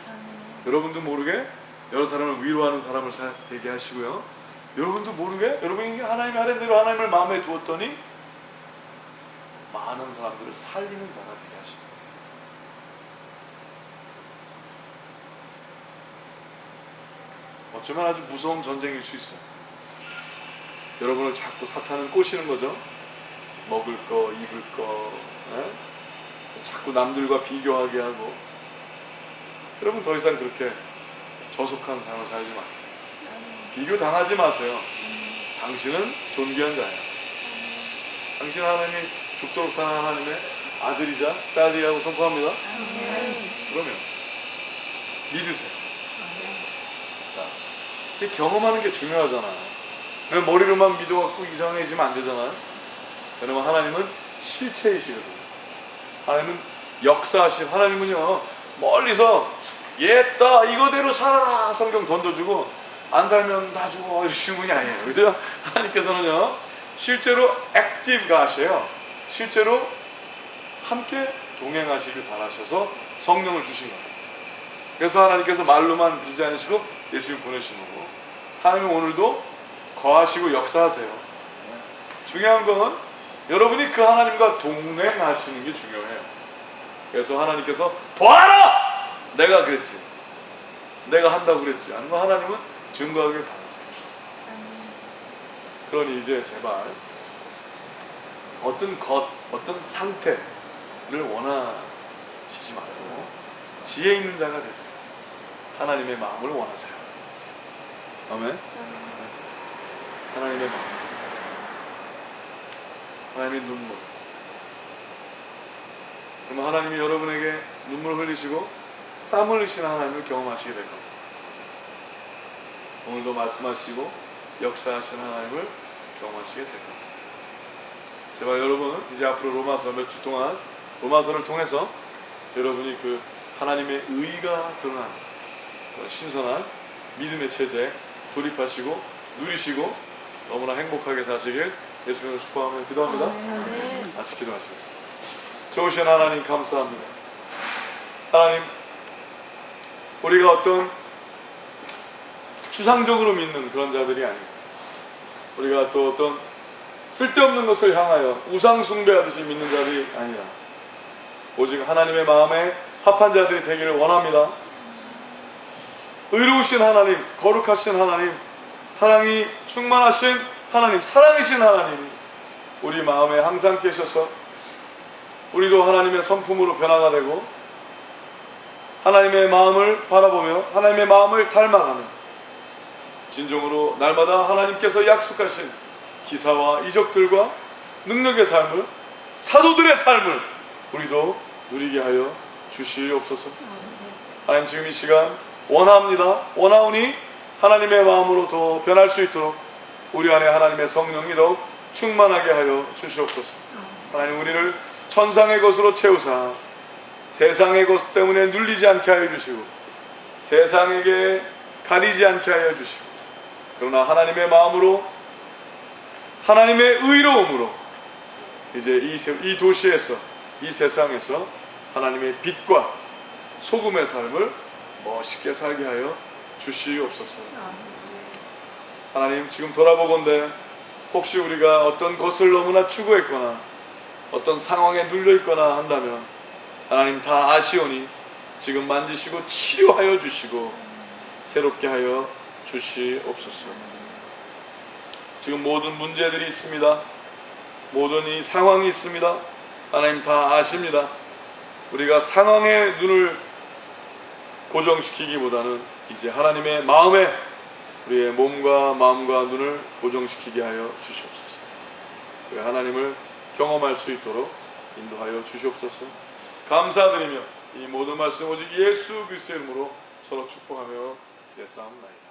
여러분도 모르게 여러 사람을 위로하는 사람을 되게 하시고요. 여러분도 모르게 여러분이 하나님이 하는 대로 하나님을 마음에 두었더니 많은 사람들을 살리는 자가 되게 하십니다. 어쩌면 아주 무서운 전쟁일 수 있어요. 여러분을 자꾸 사탄은 꼬시는 거죠. 먹을 거, 입을 거, 자꾸 남들과 비교하게 하고. 여러분, 더 이상 그렇게 저속한 삶을 살지 마세요. 비교 당하지 마세요. 당신은 존귀한 자예요. 당신은 하나님이 죽도록 사랑하는 하나님의 아들이자 딸이라고 선포합니다. 그러면 믿으세요. 자, 이 경험하는 게 중요하잖아요. 왜 머리로만 믿어갖고 이상해지면 안 되잖아요. 왜냐면 하나님은 실체이시거든요. 하나님은 하나님은요, 멀리서 옛다 이거대로 살아라 성경 던져주고 안 살면 다 죽어 이러시는 분이 아니에요. 그죠? 하나님께서는요, 실제로 액티브 가시에요. 실제로 함께 동행하시길 바라셔서 성령을 주신 거예요. 그래서 하나님께서 말로만 빌지 않으시고 예수님 보내신 거고, 하나님은 오늘도 거하시고 역사하세요. 중요한 건 여러분이 그 하나님과 동행하시는 게 중요해요. 그래서 하나님께서 보아라! 내가 그랬지, 내가 한다고 그랬지. 아니면 하나님은 증거하길 바라세요. 그러니 이제 제발 어떤 상태를 원하시지 말고 지혜 있는 자가 되세요. 하나님의 마음을 원하세요. 아멘. 하나님의 마음, 하나님의 눈물. 그러면 하나님이 여러분에게 눈물 흘리시고 땀 흘리시는 하나님을 경험하시게 될 겁니다. 오늘도 말씀하시고 역사하시는 하나님을 경험하시게 될 겁니다. 제발 여러분, 이제 앞으로 로마서 몇 주 동안 로마서를 통해서 여러분이 그 하나님의 의가 드러나는 신선한 믿음의 체제에 돌입하시고 누리시고 너무나 행복하게 사시길 예수님을 축복하며 기도합니다. 같이 기도하시겠습니다. 좋으신 하나님, 감사합니다. 하나님, 우리가 어떤 추상적으로 믿는 그런 자들이 아니고, 우리가 또 어떤 쓸데없는 것을 향하여 우상 숭배하듯이 믿는 자들이 아니라 오직 하나님의 마음에 합한 자들이 되기를 원합니다. 의로우신 하나님, 거룩하신 하나님, 사랑이 충만하신 하나님, 사랑이신 하나님, 우리 마음에 항상 계셔서 우리도 하나님의 성품으로 변화가 되고 하나님의 마음을 바라보며 하나님의 마음을 닮아가며 진정으로 날마다 하나님께서 약속하신 기사와 이적들과 능력의 삶을, 사도들의 삶을 우리도 누리게 하여 주시옵소서. 하나님, 지금 이 시간 원합니다. 원하오니 하나님의 마음으로 더 변할 수 있도록 우리 안에 하나님의 성령이 더욱 충만하게 하여 주시옵소서. 하나님, 우리를 천상의 것으로 채우사 세상의 것 때문에 눌리지 않게 하여 주시고 세상에게 가리지 않게 하여 주시고, 그러나 하나님의 마음으로 하나님의 의로움으로 이제 이 도시에서, 이 세상에서 하나님의 빛과 소금의 삶을 멋있게 살게 하여 주시옵소서. 하나님, 지금 돌아보건대 혹시 우리가 어떤 것을 너무나 추구했거나 어떤 상황에 눌려있거나 한다면 하나님 다 아시오니 지금 만지시고 치료하여 주시고 새롭게 하여 주시옵소서. 지금 모든 문제들이 있습니다. 모든 이 상황이 있습니다. 하나님 다 아십니다. 우리가 상황에 눈을 고정시키기보다는 이제 하나님의 마음에 우리의 몸과 마음과 눈을 고정시키게 하여 주시옵소서. 우리 하나님을 경험할 수 있도록 인도하여 주시옵소서. 감사드리며 이 모든 말씀 오직 예수 그리스도의 이름으로 서로 축복하며 기도하옵나이다.